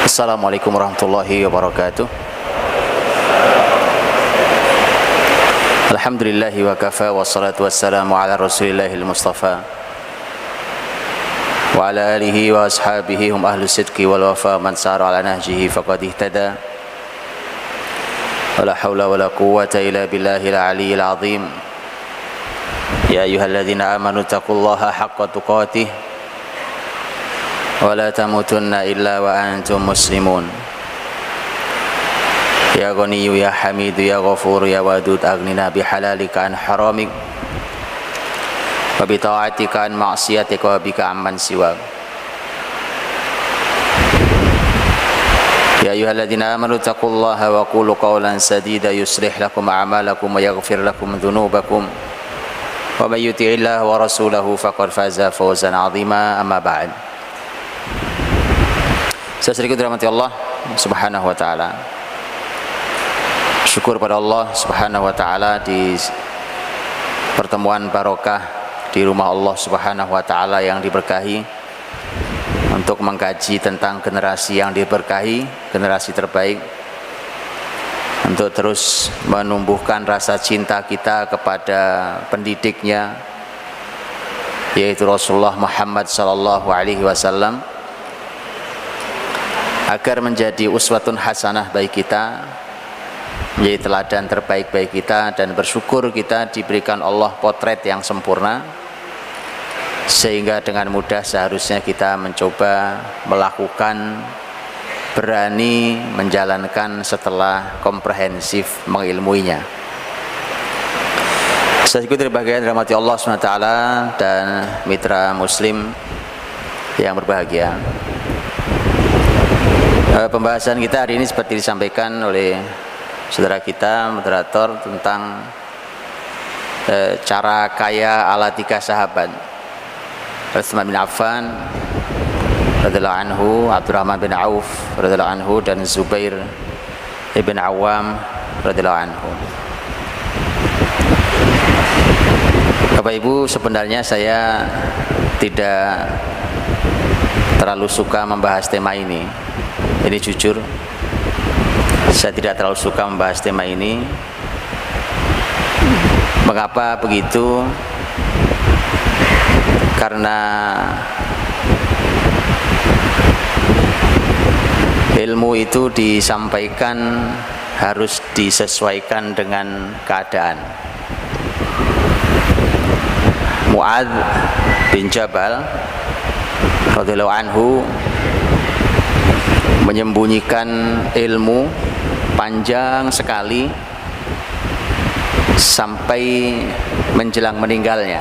Assalamualaikum warahmatullahi wabarakatuh. Alhamdulillahi wa kafa wassalatu wassalamu ala rasulillahil mustafa wa ala alihi wa ashabihi hum ahlu sidqi wal wafa man sara ala nahjihi faqad ihtada wa la hawla wa la quwwata illa billahil aliyyil azim. Ya ayyuhalladzina amanu taqullaha haqqa tuqatih wa la tamutunna illa wa antum muslimun. Ya Ghaniyyu ya Hamidu ya Ghafur ya Wadud aghnina bihalalika an haramik wa bi ta'atika an ma'siyatika wa bika amman siwak. Ya ayyuhalladzina amanu taqullaha wa qulu qawlan sadida yuslih lakum a'malakum wa yaghfir lakum dhunubakum wa may yuti'illaha wa rasulahu faqad faza fawzan 'azima. Amma ba'd. Saya sedikit dirahmati Allah Subhanahu wa taala. Syukur pada Allah Subhanahu wa taala di pertemuan barokah di rumah Allah Subhanahu wa taala yang diberkahi untuk mengkaji tentang generasi yang diberkahi, generasi terbaik, untuk terus menumbuhkan rasa cinta kita kepada pendidiknya yaitu Rasulullah Muhammad sallallahu alaihi wasallam, agar menjadi uswatun hasanah bagi kita, menjadi teladan terbaik bagi kita, dan bersyukur kita diberikan Allah potret yang sempurna, sehingga dengan mudah seharusnya kita mencoba melakukan, berani menjalankan setelah komprehensif mengilmuinya. Saya ikuti bagian rahmati Allah SWT dan mitra muslim yang berbahagia. Pembahasan kita hari ini seperti disampaikan oleh saudara kita moderator tentang cara kaya ala 3 sahabat, Utsman bin Affan radhiyallahu anhu, Abdurrahman bin Auf radhiyallahu anhu, dan Zubair ibn Awam radhiyallahu anhu. Bapak Ibu, sebenarnya saya tidak terlalu suka membahas tema ini. Ini jujur, saya tidak terlalu suka membahas tema ini. Mengapa begitu? Karena ilmu itu disampaikan harus disesuaikan dengan keadaan. Mu'adz bin Jabal radhiyallahu anhu menyembunyikan ilmu panjang sekali sampai menjelang meninggalnya.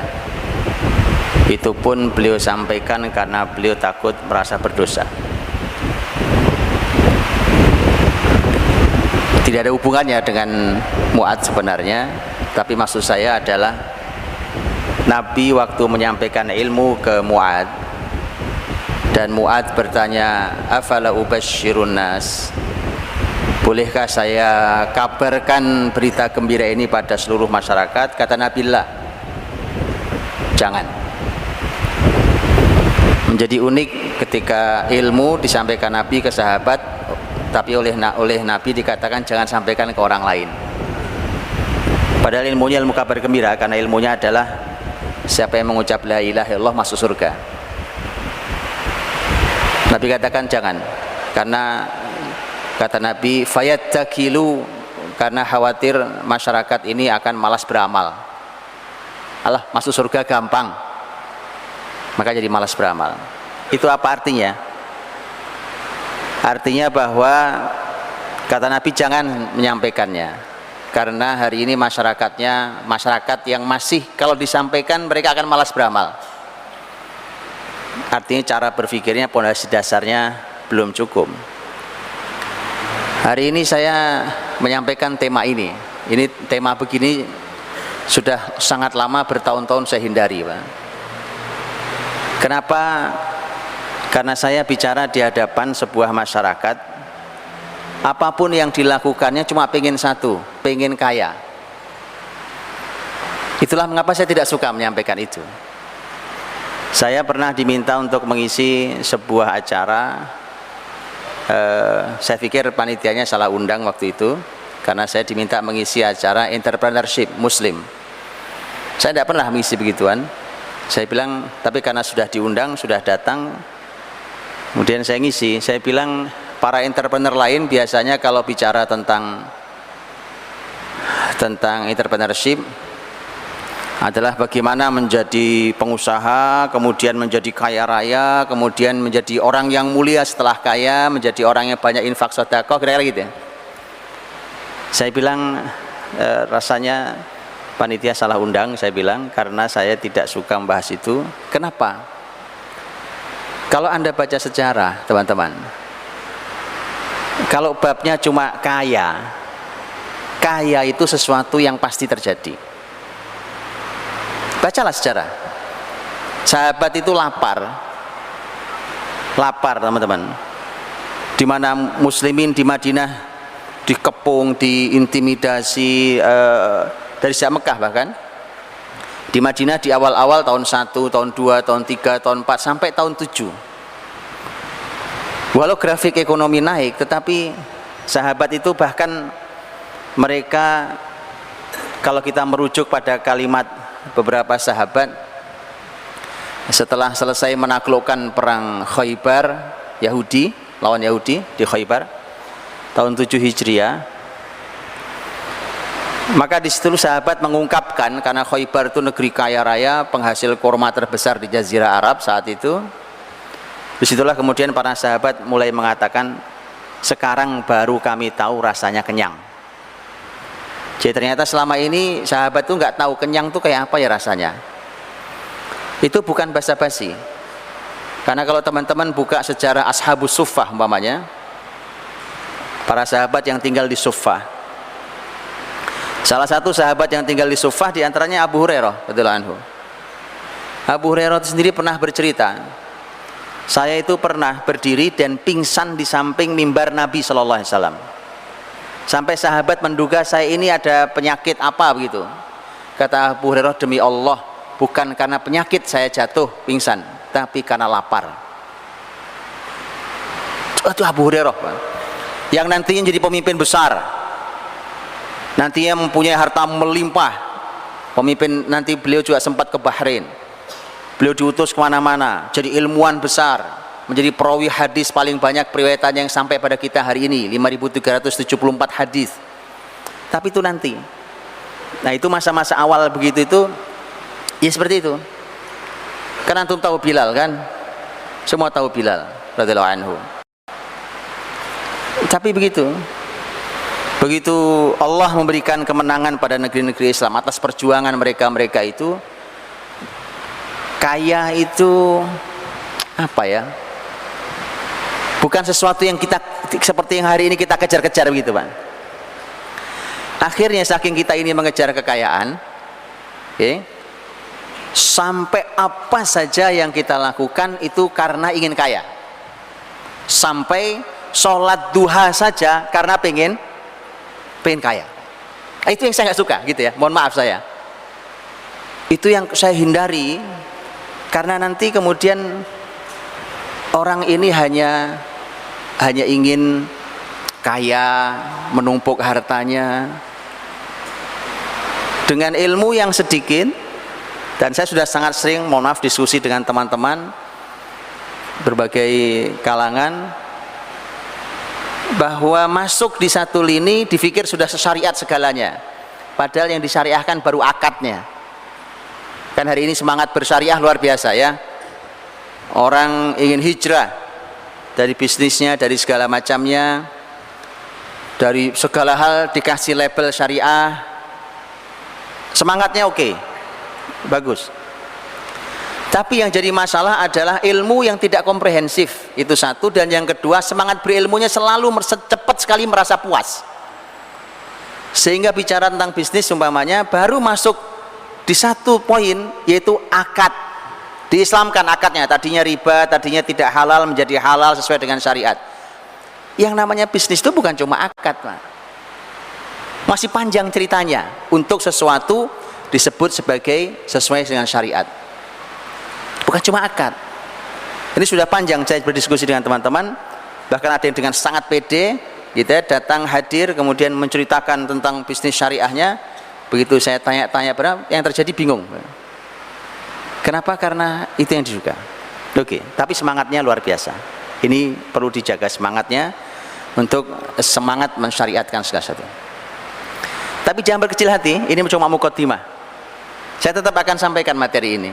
Itu pun beliau sampaikan karena beliau takut merasa berdosa. Tidak ada hubungannya dengan Mu'adz sebenarnya, tapi maksud saya adalah Nabi waktu menyampaikan ilmu ke Mu'adz, dan Mu'adz bertanya, afala ubasyirun nas, bolehkah saya kabarkan berita gembira ini pada seluruh masyarakat? Kata Nabi, la, jangan. Menjadi unik ketika ilmu disampaikan Nabi ke sahabat, tapi oleh Nabi dikatakan jangan sampaikan ke orang lain. Padahal ilmunya ilmu kabar gembira, karena ilmunya adalah siapa yang mengucap la ilaha illallah masuk surga. Nabi katakan jangan, karena kata Nabi fayattakilu, karena khawatir masyarakat ini akan malas beramal. Allah, masuk surga gampang, maka jadi malas beramal. Itu apa artinya? Artinya bahwa kata Nabi jangan menyampaikannya, karena hari ini masyarakatnya masyarakat yang masih kalau disampaikan mereka akan malas beramal. Artinya cara berpikirnya, pondasi dasarnya belum cukup. Hari ini saya menyampaikan tema ini. Ini tema begini sudah sangat lama, bertahun-tahun saya hindari, Pak. Kenapa? Karena saya bicara di hadapan sebuah masyarakat, apapun yang dilakukannya cuma pengen satu, pengen kaya. Itulah mengapa saya tidak suka menyampaikan itu. Saya pernah diminta untuk mengisi sebuah acara Saya pikir panitianya salah undang waktu itu, karena saya diminta mengisi acara entrepreneurship Muslim. Saya tidak pernah mengisi begituan. Saya bilang, tapi karena sudah diundang, sudah datang, kemudian saya ngisi. Saya bilang, para entrepreneur lain biasanya kalau bicara tentang entrepreneurship adalah bagaimana menjadi pengusaha, kemudian menjadi kaya raya, kemudian menjadi orang yang mulia setelah kaya, menjadi orang yang banyak infak sedekah, kira-kira gitu ya. Saya bilang, rasanya panitia salah undang, saya bilang, karena saya tidak suka membahas itu. Kenapa? Kalau Anda baca sejarah, teman-teman, kalau babnya cuma kaya itu sesuatu yang pasti terjadi. Bacalah sejarah. Sahabat itu lapar teman-teman. Di mana muslimin di Madinah dikepung, diintimidasi dari sejak Mekah, bahkan di Madinah di awal-awal tahun 1, tahun 2, tahun 3, tahun 4 sampai tahun 7. Walau grafik ekonomi naik, tetapi sahabat itu bahkan mereka, kalau kita merujuk pada kalimat beberapa sahabat setelah selesai menaklukkan perang Khaybar, Yahudi lawan Yahudi di Khaybar tahun 7 Hijriah, maka di situ sahabat mengungkapkan, karena Khaybar itu negeri kaya raya, penghasil kurma terbesar di Jazirah Arab saat itu. Disitulah kemudian para sahabat mulai mengatakan, sekarang baru kami tahu rasanya kenyang. Jadi ternyata selama ini sahabat itu nggak tahu kenyang itu kayak apa ya rasanya. Itu bukan basa-basi. Karena kalau teman-teman buka sejarah Ashabus Suffah umpamanya, para sahabat yang tinggal di Suffah, salah satu sahabat yang tinggal di Suffah diantaranya Abu Hurairah radhiyallahu anhu. Abu Hurairah itu sendiri pernah bercerita, saya itu pernah berdiri dan pingsan di samping mimbar Nabi Sallallahu Alaihi Wasallam. Sampai sahabat menduga saya ini ada penyakit apa begitu. Kata Abu Hurairah, demi Allah, bukan karena penyakit saya jatuh pingsan, tapi karena lapar. Itu Abu Hurairah, yang nantinya jadi pemimpin besar, nantinya mempunyai harta melimpah. Pemimpin, nanti beliau juga sempat ke Bahrain, beliau diutus kemana-mana, jadi ilmuwan besar, menjadi perawi hadis paling banyak periwayatannya yang sampai pada kita hari ini, 5.374 hadis. Tapi itu nanti. Nah, itu masa-masa awal begitu itu, ya seperti itu. Kan antum tahu Bilal kan? Semua tahu Bilal radhiyallahu anhu. Tapi begitu Allah memberikan kemenangan pada negeri-negeri Islam atas perjuangan mereka itu, kaya itu apa ya? Bukan sesuatu yang kita seperti yang hari ini kita kejar-kejar begitu, Pak. Akhirnya saking kita ini mengejar kekayaan, sampai apa saja yang kita lakukan itu karena ingin kaya. Sampai sholat duha saja karena pengen kaya. Itu yang saya nggak suka gitu ya. Mohon maaf saya. Itu yang saya hindari, karena nanti kemudian orang ini hanya ingin kaya, menumpuk hartanya dengan ilmu yang sedikit. Dan saya sudah sangat sering, mohon maaf, diskusi dengan teman-teman berbagai kalangan, bahwa masuk di satu lini dipikir sudah syariat segalanya, padahal yang disyariahkan baru akadnya. Kan hari ini semangat bersyariah luar biasa ya. Orang ingin hijrah dari bisnisnya, dari segala macamnya, dari segala hal dikasih label syariah, semangatnya oke, bagus. Tapi yang jadi masalah adalah ilmu yang tidak komprehensif, itu satu. Dan yang kedua, semangat berilmunya selalu cepat sekali merasa puas, sehingga bicara tentang bisnis umpamanya baru masuk di satu poin, yaitu akad. Diislamkan akadnya, tadinya riba, tadinya tidak halal menjadi halal sesuai dengan syariat. Yang namanya bisnis itu bukan cuma akad, Pak. Masih panjang ceritanya. Untuk sesuatu disebut sebagai sesuai dengan syariat, bukan cuma akad. Ini sudah panjang saya berdiskusi dengan teman-teman. Bahkan ada yang dengan sangat pede gitu ya, datang hadir kemudian menceritakan tentang bisnis syariahnya. Begitu saya tanya-tanya berapa, yang terjadi bingung. Kenapa? Karena itu yang disuka. Oke, tapi semangatnya luar biasa. Ini perlu dijaga semangatnya untuk semangat mensyariatkan segala sesuatu. Tapi jangan berkecil hati, ini cuma mukadimah. Saya tetap akan sampaikan materi ini.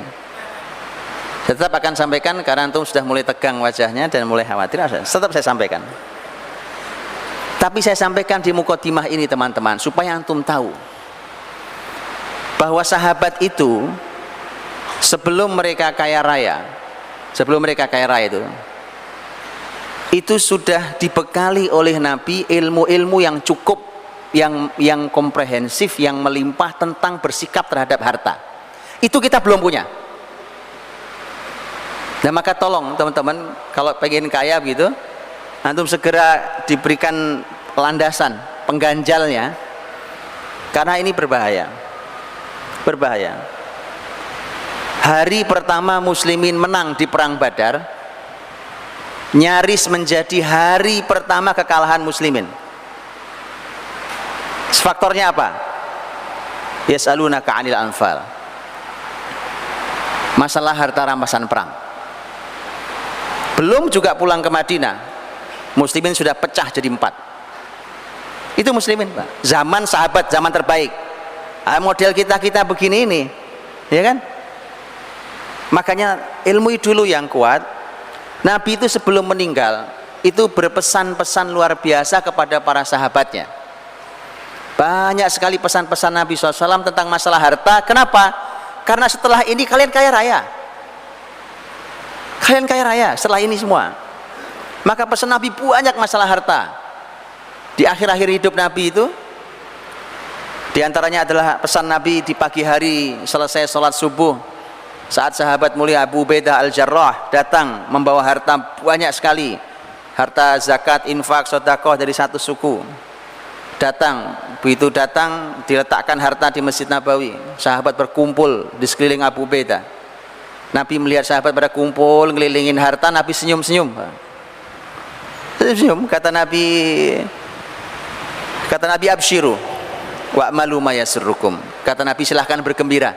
Saya tetap akan sampaikan karena antum sudah mulai tegang wajahnya dan mulai khawatir. Tetap saya sampaikan. Tapi saya sampaikan di mukadimah ini teman-teman supaya antum tahu bahwa sahabat itu sebelum mereka kaya raya, itu sudah dibekali oleh Nabi ilmu-ilmu yang cukup, yang komprehensif, yang melimpah tentang bersikap terhadap harta. Itu kita belum punya. Nah maka tolong teman-teman, kalau pengen kaya begitu, antum segera diberikan landasan pengganjalnya, karena ini berbahaya. Hari pertama muslimin menang di perang Badar nyaris menjadi hari pertama kekalahan muslimin. Faktornya apa? Yas'alunaka 'anil anfal. Masalah harta rampasan perang. Belum juga pulang ke Madinah, muslimin sudah pecah jadi 4. Itu muslimin, Pak. Zaman sahabat, zaman terbaik. Model kita begini ini, ya kan? Makanya ilmu dulu yang kuat. Nabi itu sebelum meninggal itu berpesan-pesan luar biasa kepada para sahabatnya. Banyak sekali pesan-pesan Nabi SAW tentang masalah harta. Kenapa? Karena setelah ini kalian kaya raya. Kalian kaya raya setelah ini semua. Maka pesan Nabi banyak masalah harta. Di akhir-akhir hidup Nabi itu, di antaranya adalah pesan Nabi di pagi hari selesai sholat subuh, saat sahabat mulia Abu Ubaidah Al-Jarrah datang membawa harta banyak sekali, harta zakat, infak, sedekah dari satu suku. Begitu datang diletakkan harta di Masjid Nabawi. Sahabat berkumpul di sekeliling Abu Ubaidah. Nabi melihat sahabat pada kumpul ngelilingin harta, Nabi senyum-senyum. Kata Nabi absyiru wa'malu ma yasurrukum. Kata Nabi silahkan bergembira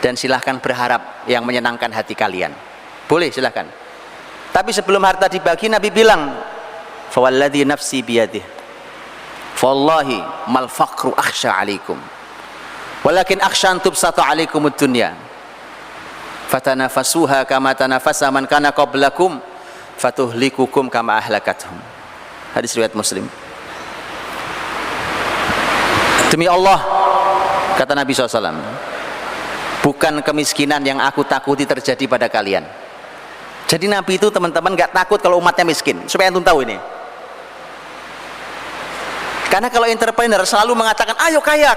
dan silahkan berharap yang menyenangkan hati kalian. Boleh silahkan. Tapi sebelum harta dibagi Nabi bilang, fawalladhi nafsi biyadih, fawallahi mal faqru akhsha alaikum walakin akhsha an tubsata alaikumud dunya fatanafasuha kama tanafasa man kana qablakum fatuhlikukum kama ahlakathum. Hadis riwayat Muslim. Demi Allah, kata Nabi SAW, bukan kemiskinan yang aku takuti terjadi pada kalian. Jadi Nabi itu teman-teman gak takut kalau umatnya miskin, supaya antum tahu ini. Karena kalau entrepreneur selalu mengatakan ayo kaya,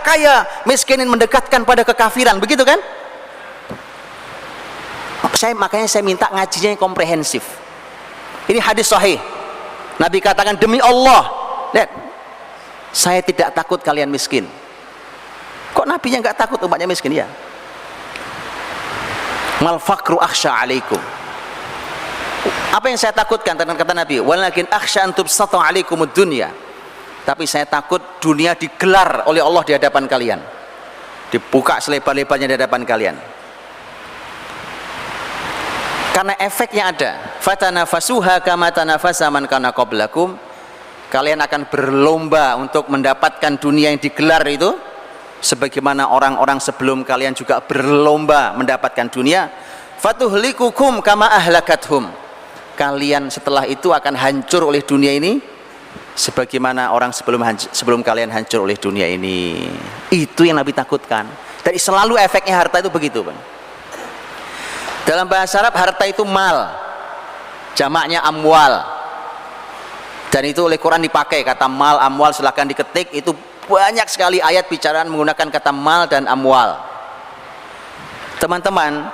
miskinin mendekatkan pada kekafiran, begitu kan? Makanya saya minta ngajinya yang komprehensif. Ini hadis sahih. Nabi katakan demi Allah, lihat, saya tidak takut kalian miskin. Kok nabinya nggak takut umatnya miskin? Ya, mal faqru akhsha alaikum. Apa yang saya takutkan? Kata Nabi, walakin akhsha an tubsata alaikumud dunya. Tapi saya takut dunia digelar oleh Allah di hadapan kalian, dibuka selebar-lebarnya di hadapan kalian. Karena efeknya ada. Fatanafasuha kama tanafasa man kana qablakum. Kalian akan berlomba untuk mendapatkan dunia yang digelar itu, sebagaimana orang-orang sebelum kalian juga berlomba mendapatkan dunia. Fatuhlikukum kama ahlakathum. Kalian setelah itu akan hancur oleh dunia ini, sebagaimana orang sebelum kalian hancur oleh dunia ini. Itu yang Nabi takutkan. Jadi selalu efeknya harta itu begitu, Bang. Dalam bahasa Arab harta itu mal, jamaknya amwal. Dan itu oleh Quran dipakai kata mal, amwal, silahkan diketik. Itu banyak sekali ayat bicaraan menggunakan kata mal dan amwal. Teman-teman,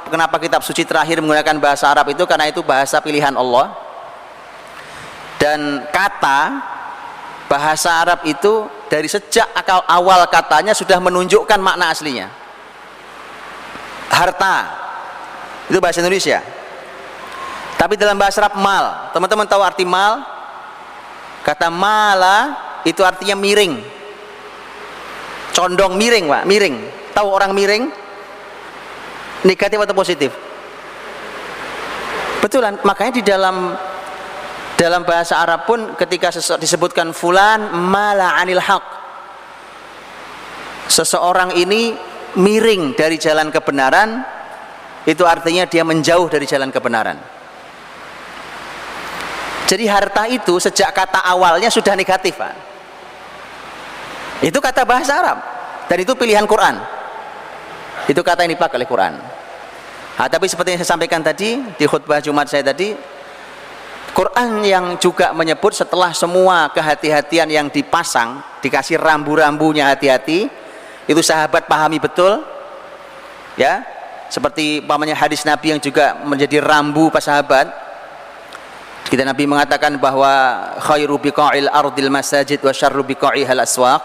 kenapa kitab suci terakhir menggunakan bahasa Arab itu? Karena itu bahasa pilihan Allah. Dan kata bahasa Arab itu dari sejak awal katanya sudah menunjukkan makna aslinya. Harta itu bahasa Indonesia, Tapi dalam bahasa Arab mal, teman-teman tahu arti mal? Kata mala itu artinya miring, condong miring Pak, miring. Tahu orang miring? Negatif atau positif? Betulan, makanya di dalam bahasa Arab pun ketika disebutkan fulan mala anil haq, seseorang ini miring dari jalan kebenaran, itu artinya dia menjauh dari jalan kebenaran. Jadi harta itu sejak kata awalnya sudah negatif Pak. Itu kata bahasa Arab dan itu pilihan Quran. Itu kata yang dipakai oleh Quran. Nah, tapi seperti yang saya sampaikan tadi di khutbah Jumat saya tadi, Quran yang juga menyebut setelah semua kehati-hatian yang dipasang, dikasih rambu-rambunya hati-hati, itu sahabat pahami betul, ya, seperti pamannya hadis Nabi yang juga menjadi rambu pas sahabat. Kita Nabi mengatakan bahwa khairu biqa'il ardil masajid wa syarru biqa'ihal aswaq,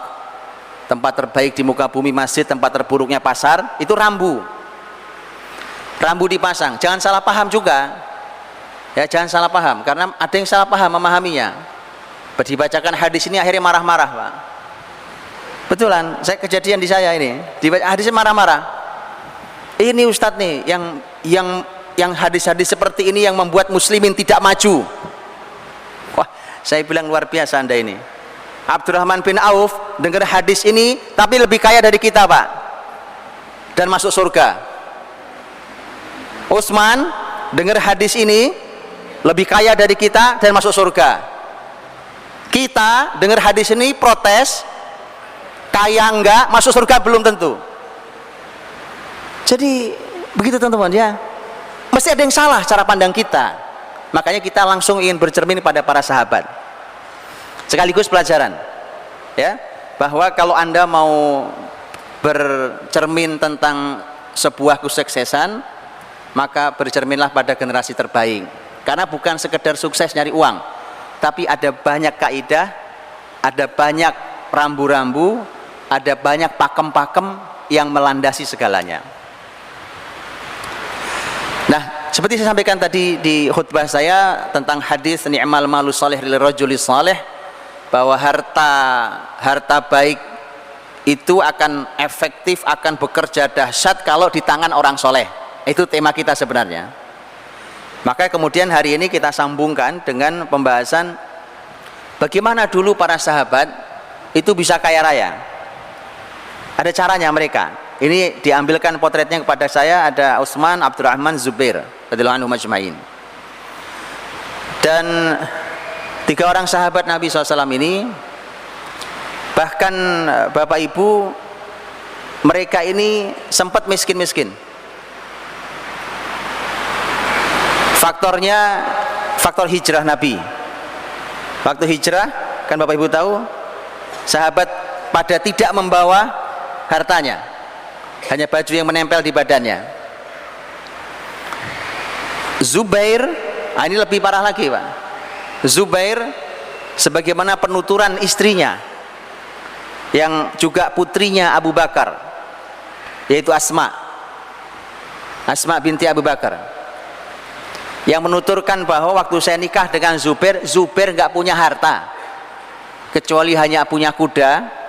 tempat terbaik di muka bumi masjid, tempat terburuknya pasar. Itu rambu dipasang, jangan salah paham juga ya, jangan salah paham, karena ada yang salah paham memahaminya. Dibacakan hadis ini akhirnya marah-marah Pak. Betulan, saya kejadian di saya ini, dibaca hadisnya marah-marah. Ini Ustadz nih yang hadis-hadis seperti ini yang membuat muslimin tidak maju. Wah, saya bilang luar biasa Anda ini. Abdurrahman bin Auf dengar hadis ini tapi lebih kaya dari kita Pak, dan masuk surga. Utsman dengar hadis ini lebih kaya dari kita dan masuk surga. Kita dengar hadis ini protes, kaya enggak, masuk surga belum tentu. Jadi begitu teman-teman ya, mesti ada yang salah cara pandang kita. Makanya kita langsung ingin bercermin pada para sahabat, sekaligus pelajaran ya, bahwa kalau Anda mau bercermin tentang sebuah kesuksesan, maka bercerminlah pada generasi terbaik. Karena bukan sekedar sukses nyari uang, tapi ada banyak kaidah, ada banyak rambu-rambu, ada banyak pakem-pakem yang melandasi segalanya. Nah, seperti saya sampaikan tadi di khutbah saya tentang hadis ni'mal malu salih lil rajuli salih, bahwa harta baik itu akan efektif, akan bekerja dahsyat kalau di tangan orang soleh. Itu tema kita sebenarnya. Maka kemudian hari ini kita sambungkan dengan pembahasan bagaimana dulu para sahabat itu bisa kaya raya. Ada caranya mereka. Ini diambilkan potretnya kepada saya, ada Utsman, Abdurrahman, Zubair radhiyallahu anhum ajma'in. Dan 3 orang sahabat Nabi SAW ini, bahkan Bapak Ibu, mereka ini sempat miskin-miskin. Faktornya faktor hijrah Nabi. Waktu hijrah kan Bapak Ibu tahu, sahabat pada tidak membawa hartanya, hanya baju yang menempel di badannya. Zubair, ini lebih parah lagi Pak. Zubair sebagaimana penuturan istrinya yang juga putrinya Abu Bakar, yaitu Asma binti Abu Bakar, yang menuturkan bahwa waktu saya nikah dengan Zubair nggak punya harta kecuali hanya punya kuda.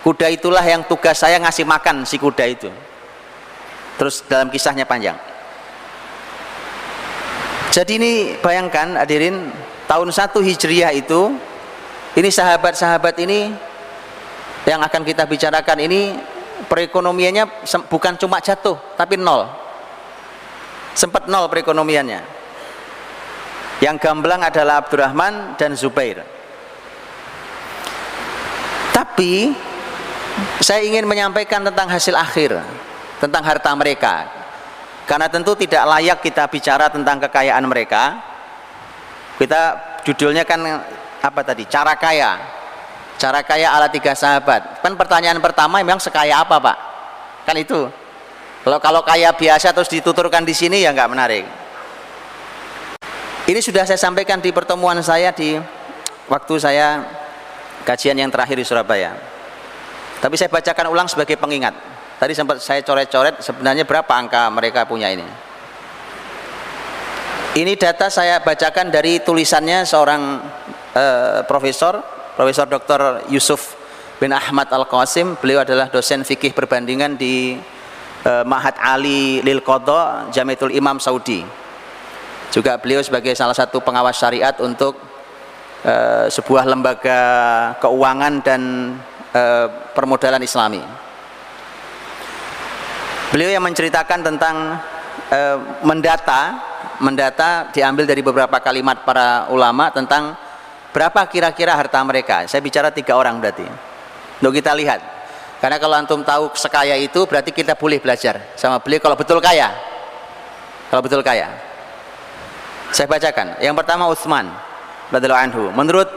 Kuda itulah yang tugas saya ngasih makan si kuda itu. Terus dalam kisahnya panjang. Jadi ini bayangkan hadirin, tahun 1 Hijriah itu, ini sahabat-sahabat ini yang akan kita bicarakan ini perekonomiannya bukan cuma jatuh, tapi nol. Sempat nol perekonomiannya. Yang gamblang adalah Abdurrahman dan Zubair. Tapi saya ingin menyampaikan tentang hasil akhir, tentang harta mereka. Karena tentu tidak layak kita bicara tentang kekayaan mereka. Kita judulnya kan apa tadi? Cara kaya. Cara kaya ala 3 sahabat. Kan pertanyaan pertama memang sekaya apa Pak? Kan itu. Kalau kaya biasa terus dituturkan di sini ya nggak menarik. Ini sudah saya sampaikan di pertemuan saya di waktu saya kajian yang terakhir di Surabaya. Tapi saya bacakan ulang sebagai pengingat. Tadi sempat saya coret-coret sebenarnya berapa angka mereka punya ini. Ini data saya bacakan dari tulisannya seorang Profesor Dr. Yusuf bin Ahmad Al-Qasim. Beliau adalah dosen fikih perbandingan di Ma'had Ali lil Qadha Jamiatul Imam Saudi. Juga beliau sebagai salah satu pengawas syariat untuk sebuah lembaga keuangan dan permodalan Islami. Beliau yang menceritakan tentang mendata diambil dari beberapa kalimat para ulama tentang berapa kira-kira harta mereka. Saya bicara 3 orang berarti. Untuk kita lihat. Karena kalau antum tahu sekaya itu berarti kita boleh belajar sama beliau kalau betul kaya. Kalau betul kaya. Saya bacakan. Yang pertama Utsman radhiyallahu anhu. Menurut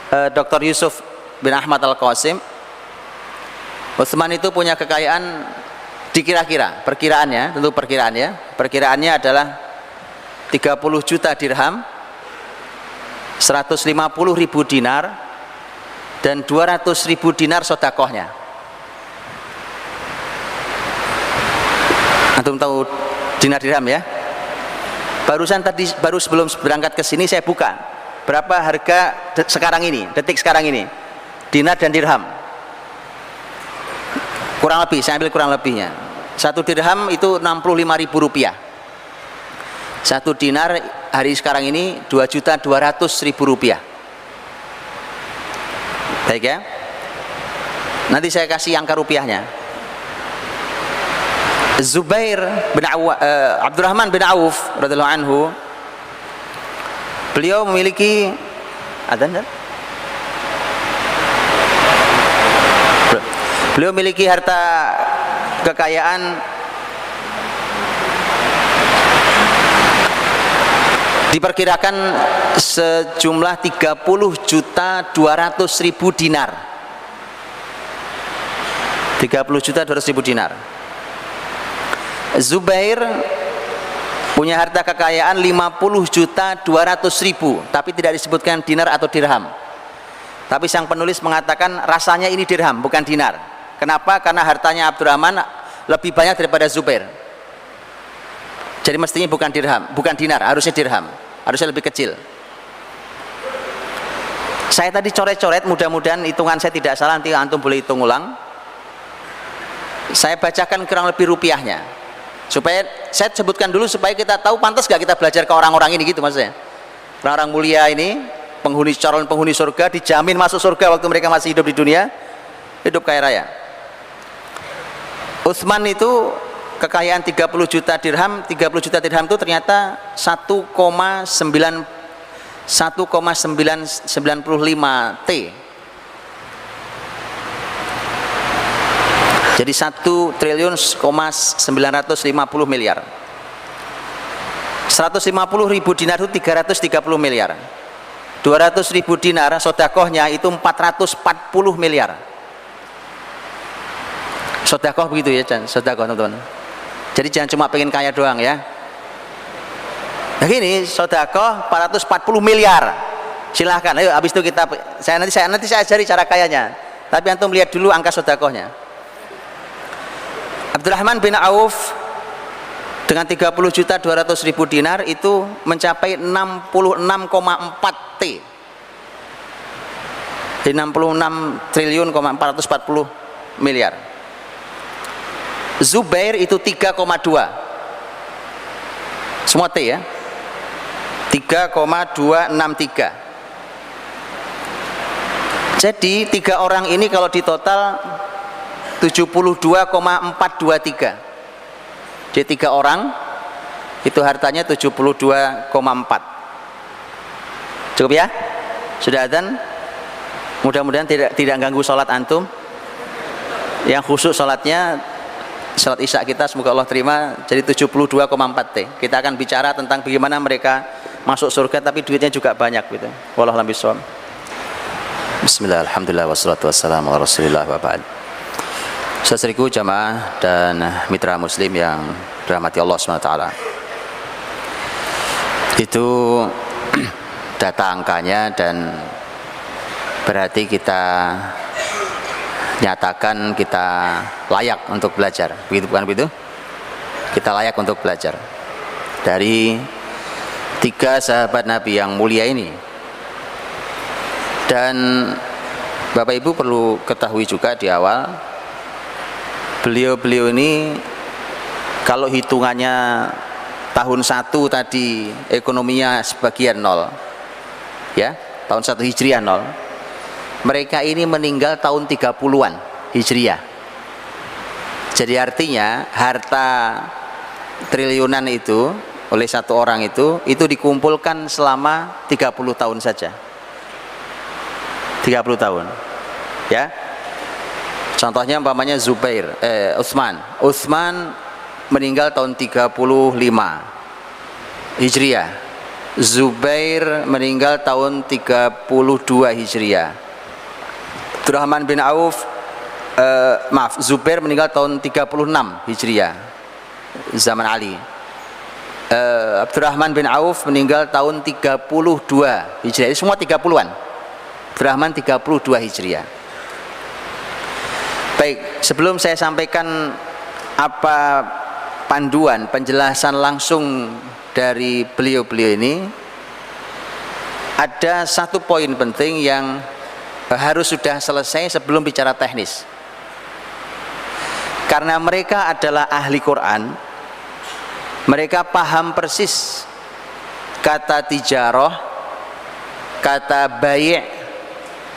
Dr. Yusuf bin Ahmad Al-Qasim, Utsman itu punya kekayaan dikira-kira, perkiraannya, tentu perkiraannya adalah 30 juta dirham, 150.000 dinar, dan 200.000 dinar sedekahnya. Antum tahu dinar dirham ya? Baru sebelum berangkat ke sini saya buka berapa harga sekarang ini, detik sekarang ini, dinar dan dirham. Kurang lebih, saya ambil kurang lebihnya. 1 dirham itu 65.000 rupiah. 1 dinar hari sekarang ini 2.200.000 rupiah. Baik ya. Nanti saya kasih angka rupiahnya. Abdurrahman bin Auf radhiyallahu anhu, beliau memiliki beliau memiliki harta kekayaan diperkirakan sejumlah 30.200.000 dinar. 30.200.000 dinar. Zubair punya harta kekayaan 50.200.000, tapi tidak disebutkan dinar atau dirham. Tapi sang penulis mengatakan rasanya ini dirham bukan dinar. Kenapa? Karena hartanya Abdurrahman lebih banyak daripada Zubair. Jadi mestinya bukan dirham, bukan dinar, harusnya dirham, harusnya lebih kecil. Saya tadi coret-coret, mudah-mudahan hitungan saya tidak salah, nanti antum boleh hitung ulang. Saya bacakan kurang lebih rupiahnya, supaya saya sebutkan dulu supaya kita tahu pantas gak kita belajar ke orang-orang ini, gitu maksudnya. Orang-orang mulia ini, calon penghuni surga, dijamin masuk surga waktu mereka masih hidup di dunia, hidup kaya raya. Utsman itu kekayaan 30 juta dirham. 30 juta dirham itu ternyata 1,995 T. Jadi 1.950 miliar. 150.000 dinar itu 330 miliar. 200.000 dinar sedekahnya itu 440 miliar. Sedekah begitu ya, sedekah teman-teman. Jadi jangan cuma pengen kaya doang ya. Nah gini, sedekah 440 miliar. Silahkan, ayo habis itu nanti saya ajari cara kayanya. Tapi antum lihat dulu angka sedekahnya. Abdurrahman bin Auf dengan 30.200.000 dinar itu mencapai 66,4 T. Jadi 66.440 miliar. Zubair itu 3,2. Semua T ya. 3,263. Jadi 3 orang ini kalau ditotal 72,423. Jadi 3 orang itu hartanya 72,4. Cukup ya? Sudah adzan? Mudah-mudahan tidak ganggu sholat antum. Yang khusyuk sholatnya, sholat isya kita semoga Allah terima, jadi 72,4 T. Kita akan bicara tentang bagaimana mereka masuk surga tapi duitnya juga banyak gitu. Wallahu a'lam bishawab. Bismillah, alhamdulillah, wassalatu wassalamu ala rasulillah wa ba'd. Saudariku jamaah dan mitra muslim yang dirahmati Allah SWT, itu data angkanya, dan berarti kita nyatakan kita layak untuk belajar, begitu bukan begitu? Kita layak untuk belajar dari tiga sahabat Nabi yang mulia ini. Dan Bapak Ibu perlu ketahui juga di awal, beliau-beliau ini kalau hitungannya tahun 1 tadi ekonominya sebagian nol, ya, tahun 1 Hijriah nol, mereka ini meninggal tahun 30-an Hijriah. Jadi artinya harta triliunan itu oleh satu orang itu dikumpulkan selama 30 tahun saja. 30 tahun, ya. Contohnya umpamanya Utsman meninggal tahun 35 Hijriah. Zubair meninggal tahun 32 Hijriah. Abdurrahman bin Auf Zubair meninggal tahun 36 Hijriah, zaman Ali. Abdurrahman bin Auf meninggal tahun 32 Hijriah. Ini semua 30-an. Abdurrahman 32 Hijriah. Baik, sebelum saya sampaikan apa panduan penjelasan langsung dari beliau-beliau ini, ada satu poin penting yang harus sudah selesai sebelum bicara teknis. Karena mereka adalah ahli Quran, mereka paham persis kata tijarah, kata bai',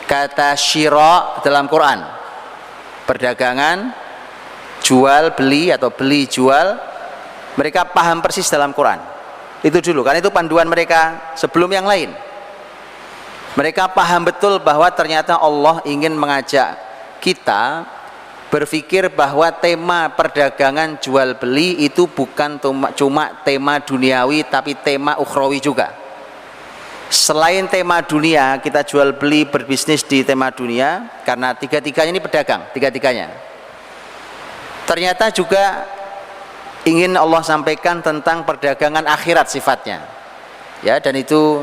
kata syira dalam Quran. Perdagangan, jual beli atau beli jual, mereka paham persis dalam Quran. Itu dulu, karena itu panduan mereka sebelum yang lain. Mereka paham betul bahwa ternyata Allah ingin mengajak kita berpikir bahwa tema perdagangan jual beli itu bukan cuma tema duniawi, tapi tema ukhrawi juga. Selain tema dunia, kita jual beli berbisnis di tema dunia, karena tiga-tiganya ini pedagang, tiga-tiganya. Ternyata juga ingin Allah sampaikan tentang perdagangan akhirat sifatnya, ya, dan itu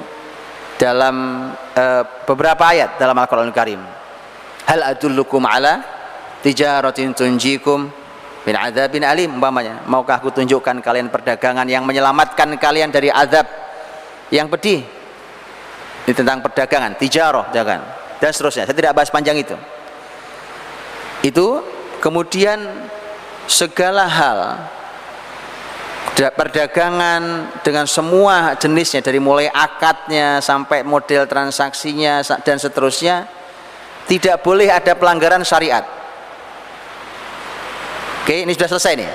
dalam beberapa ayat dalam Al-Quranul Karim. Hal adullukum ala tijaratin tunjikum min adzabin alim, umpamanya, maukah aku tunjukkan kalian perdagangan yang menyelamatkan kalian dari azab yang pedih. Ini tentang perdagangan, tijarah, jangan, dan seterusnya. Saya tidak bahas panjang itu. Itu kemudian segala hal perdagangan dengan semua jenisnya, dari mulai akadnya sampai model transaksinya dan seterusnya, tidak boleh ada pelanggaran syariat. Oke, ini sudah selesai nih.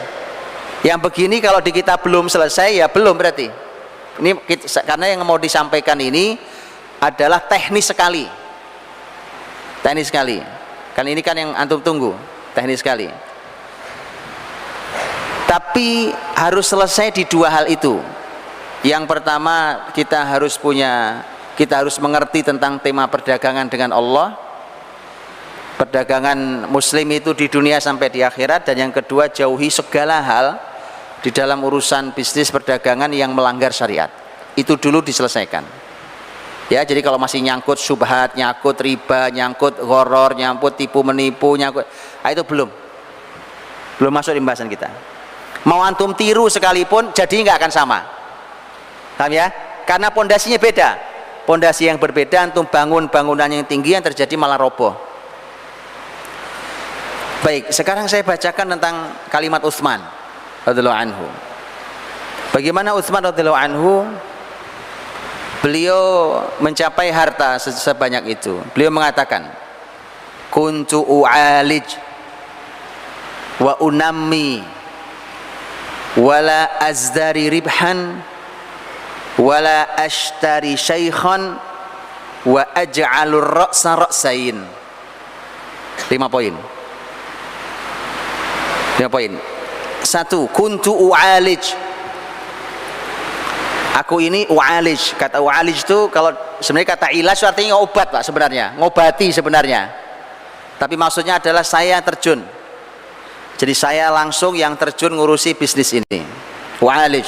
Yang begini kalau di kita belum selesai, ya belum berarti. Ini karena yang mau disampaikan ini adalah teknis sekali. Teknis sekali. Kan ini kan yang antum tunggu, teknis sekali. Tapi harus selesai di dua hal itu. Yang pertama, kita harus mengerti tentang tema perdagangan dengan Allah. Perdagangan muslim itu di dunia sampai di akhirat. Dan yang kedua, jauhi segala hal di dalam urusan bisnis perdagangan yang melanggar syariat. Itu dulu diselesaikan. Ya, jadi kalau masih nyangkut syubhat, nyangkut riba, nyangkut gharar, nyangkut tipu menipu, nyangkut, itu belum masuk di pembahasan kita. Mau antum tiru sekalipun, jadi nggak akan sama. Paham ya? Karena pondasinya beda. Pondasi yang berbeda, antum bangun bangunan yang tinggi, yang terjadi malah roboh. Baik, sekarang saya bacakan tentang kalimat Utsman radhiyallahu anhu. Bagaimana Utsman radhiyallahu anhu beliau mencapai harta sebanyak itu. Beliau mengatakan, kuntu u'alij wa unammi wala azdari ribhan wala ashtari syaikhan wa aj'alur ra'sa ra'sain. 5 poin. 5 poin. 1. Kuntu u'alij. Aku ini u'alij. Kata u'alij itu kalau sebenarnya kata ilaj artinya obat Pak, sebenarnya, ngobati sebenarnya. Tapi maksudnya adalah saya terjun. Jadi saya langsung yang terjun ngurusi bisnis ini. U'alij.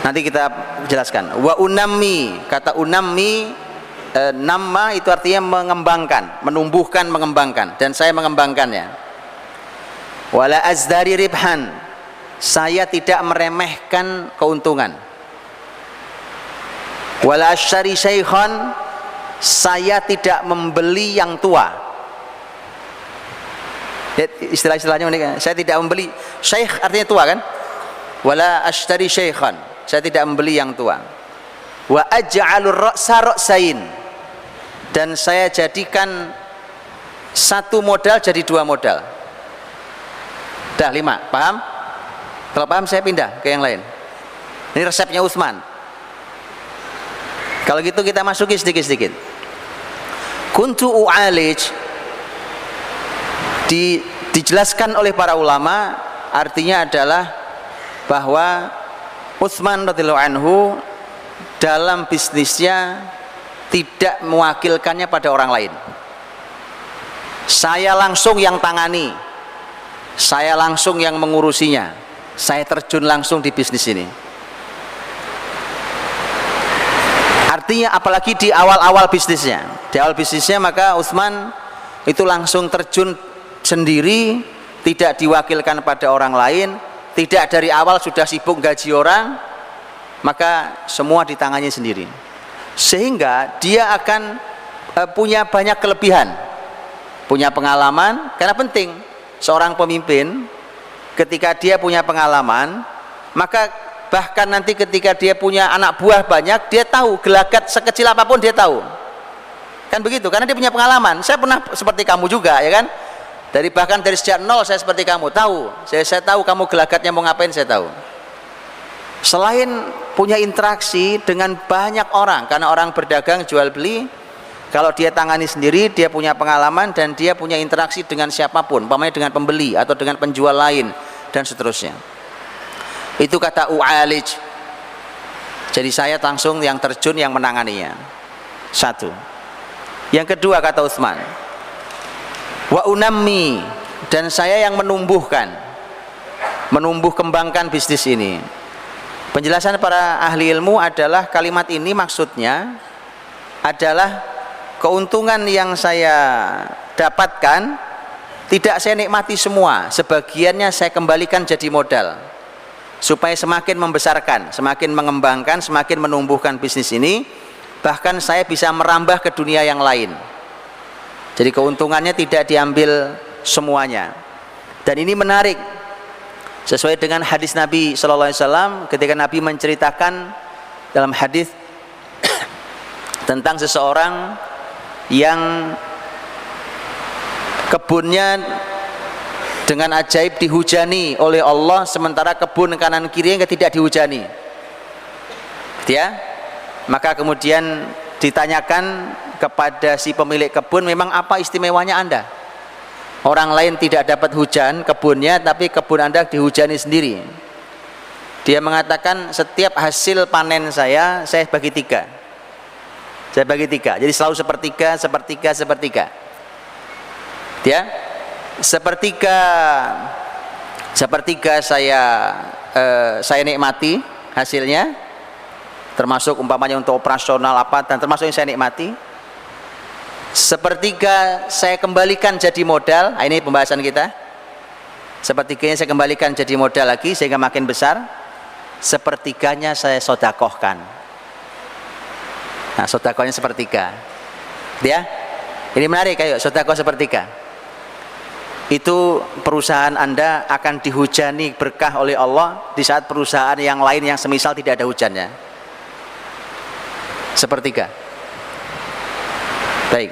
Nanti kita jelaskan. Wa unammi, kata unammi, nama itu artinya mengembangkan, menumbuhkan, mengembangkan, dan saya mengembangkannya. Wala azdari ribhan, saya tidak meremehkan keuntungan. Wala ashtari syaikhan, saya tidak membeli yang tua. Istilah-istilahnya ini, saya tidak membeli. Syaikh artinya tua kan? Wala ashtari syaikhan, saya tidak membeli yang tua. Wa aj'alur ra'sa ra'sain, dan saya jadikan satu modal jadi dua modal. Dah 5, paham? Kalau paham saya pindah ke yang lain. Ini resepnya Utsman. Kalau gitu kita masuki sedikit-sedikit. Kuntu u'alij, dijelaskan oleh para ulama, artinya adalah bahwa Utsman radhiyallahu anhu dalam bisnisnya tidak mewakilkannya pada orang lain. Saya langsung yang tangani, saya langsung yang mengurusinya, saya terjun langsung di bisnis ini. Artinya apalagi di awal-awal bisnisnya, maka Utsman itu langsung terjun sendiri, tidak diwakilkan pada orang lain, tidak dari awal sudah sibuk gaji orang, maka semua di tangannya sendiri. Sehingga dia akan punya banyak kelebihan, punya pengalaman. Karena penting seorang pemimpin ketika dia punya pengalaman, maka bahkan nanti ketika dia punya anak buah banyak, dia tahu gelagat sekecil apapun dia tahu. Kan begitu, karena dia punya pengalaman. Saya pernah seperti kamu juga, ya kan? Bahkan dari sejak nol saya seperti kamu, tahu. Saya tahu kamu gelagatnya mau ngapain, saya tahu. Selain punya interaksi dengan banyak orang, karena orang berdagang jual beli, kalau dia tangani sendiri, dia punya pengalaman dan dia punya interaksi dengan siapapun, umpamanya dengan pembeli atau dengan penjual lain dan seterusnya. Itu kata u'alij. Jadi saya langsung yang terjun, yang menanganinya. Satu. Yang kedua kata Utsman, wa unammi, dan saya yang menumbuh kembangkan bisnis ini. Penjelasan para ahli ilmu adalah kalimat ini maksudnya adalah keuntungan yang saya dapatkan tidak saya nikmati semua, sebagiannya saya kembalikan jadi modal supaya semakin membesarkan, semakin mengembangkan, semakin menumbuhkan bisnis ini, bahkan saya bisa merambah ke dunia yang lain. Jadi keuntungannya tidak diambil semuanya. Dan ini menarik sesuai dengan hadis Nabi sallallahu alaihi wasallam ketika Nabi menceritakan dalam hadis tentang seseorang yang kebunnya dengan ajaib dihujani oleh Allah, sementara kebun kanan kirinya tidak dihujani. Ya, maka kemudian ditanyakan kepada si pemilik kebun, memang apa istimewanya Anda? Orang lain tidak dapat hujan kebunnya, tapi kebun Anda dihujani sendiri. Dia mengatakan setiap hasil panen saya bagi 3. Saya bagi 3, jadi selalu sepertiga. Ya, sepertiga saya nikmati hasilnya, termasuk umpamanya untuk operasional apa, dan termasuk yang saya nikmati. Sepertiga saya kembalikan jadi modal. Ini pembahasan kita. Sepertiganya saya kembalikan jadi modal lagi sehingga makin besar. Sepertiganya saya sodakohkan. Nah, sodakohnya sepertiga. Ya, ini menarik. Ayo sodakoh sepertiga. Itu perusahaan Anda akan dihujani berkah oleh Allah di saat perusahaan yang lain yang semisal tidak ada hujannya. Sepertiga. Baik.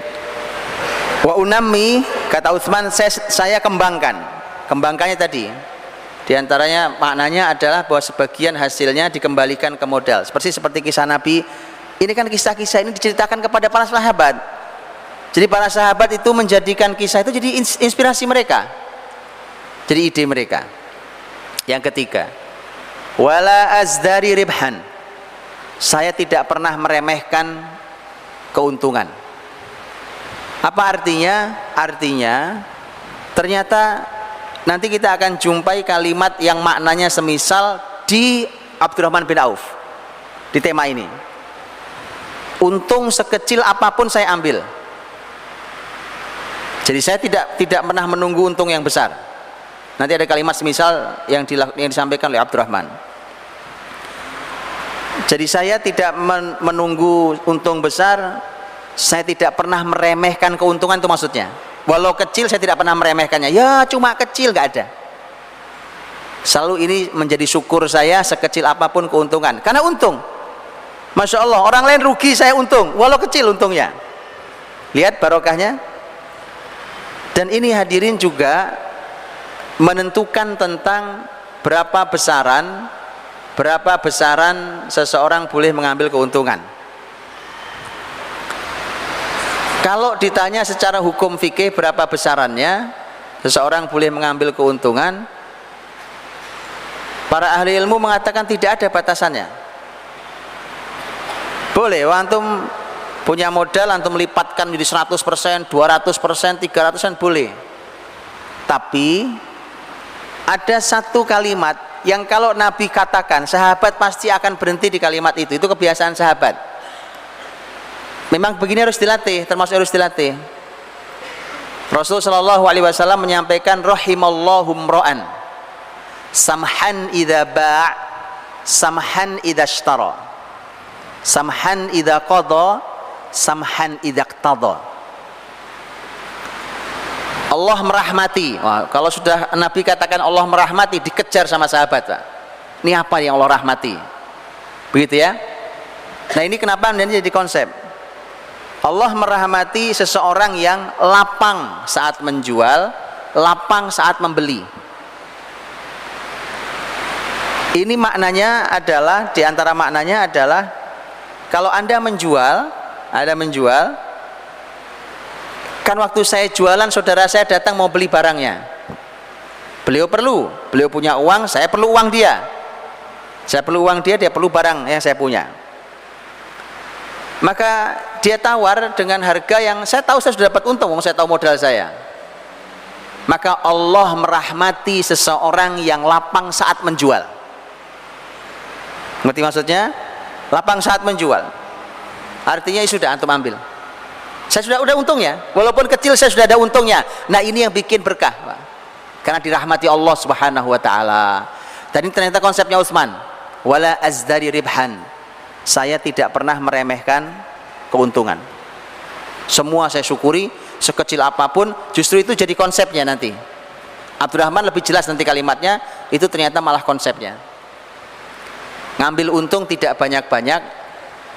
Wa unammi, kata Utsman, saya kembangkannya tadi. Di antaranya maknanya adalah bahwa sebagian hasilnya dikembalikan ke modal. Seperti kisah Nabi. Ini kan kisah-kisah ini diceritakan kepada para sahabat. Jadi para sahabat itu menjadikan kisah itu jadi inspirasi mereka, jadi ide mereka. Yang ketiga, wala azdari ribhan, saya tidak pernah meremehkan keuntungan. Apa artinya? Artinya ternyata nanti kita akan jumpai kalimat yang maknanya semisal di Abdurrahman bin Auf di tema ini. Untung sekecil apapun saya ambil. Jadi saya tidak pernah menunggu untung yang besar. Nanti ada kalimat semisal yang disampaikan oleh Abdurrahman. Jadi saya tidak menunggu untung besar, saya tidak pernah meremehkan keuntungan, itu maksudnya. Walau kecil saya tidak pernah meremehkannya, ya cuma kecil, nggak ada. Selalu ini menjadi syukur saya, sekecil apapun keuntungan, karena untung. Masya Allah, orang lain rugi, saya untung, walau kecil untungnya. Lihat barokahnya. Dan ini hadirin juga menentukan tentang berapa besaran seseorang boleh mengambil keuntungan. Kalau ditanya secara hukum fikih berapa besarannya seseorang boleh mengambil keuntungan, para ahli ilmu mengatakan tidak ada batasannya. Boleh, antum punya modal, antum lipatkan menjadi 100%, 200%, 300% boleh. Tapi ada satu kalimat yang kalau Nabi katakan, sahabat pasti akan berhenti di kalimat itu. Itu kebiasaan sahabat. Memang begini harus dilatih, termasuk harus dilatih. Rasul sallallahu alaihi wasallam menyampaikan, rahimallahu mra'an samhan idza ba', samhan idza ishtara, samhan idza qada, samhan idza iqtada. Allah merahmati. Wah, kalau sudah Nabi katakan Allah merahmati, dikejar sama sahabat, Pak. Ini apa yang Allah rahmati? Begitu ya. Nah, ini kenapa ini jadi konsep. Allah merahmati seseorang yang lapang saat menjual, lapang saat membeli. Ini maknanya adalah, di antara maknanya adalah, kalau Anda menjual, kan waktu saya jualan, saudara saya datang mau beli barangnya. Beliau punya uang, saya perlu uang dia. Saya perlu uang dia, dia perlu barang yang saya punya. Maka dia tawar dengan harga yang saya tahu saya sudah dapat untung, saya tahu modal saya. Maka Allah merahmati seseorang yang lapang saat menjual. Ngerti maksudnya? Lapang saat menjual. Artinya sudah antum ambil. Saya sudah untung ya, walaupun kecil saya sudah ada untungnya. Nah, ini yang bikin berkah, Pak. Karena dirahmati Allah Subhanahu wa taala. Dan ini ternyata konsepnya Utsman. Wala azdari ribhan. Saya tidak pernah meremehkan keuntungan. Semua saya syukuri, sekecil apapun. Justru itu jadi konsepnya nanti. Abdurrahman lebih jelas nanti kalimatnya. Itu ternyata malah konsepnya. Ngambil untung tidak banyak-banyak.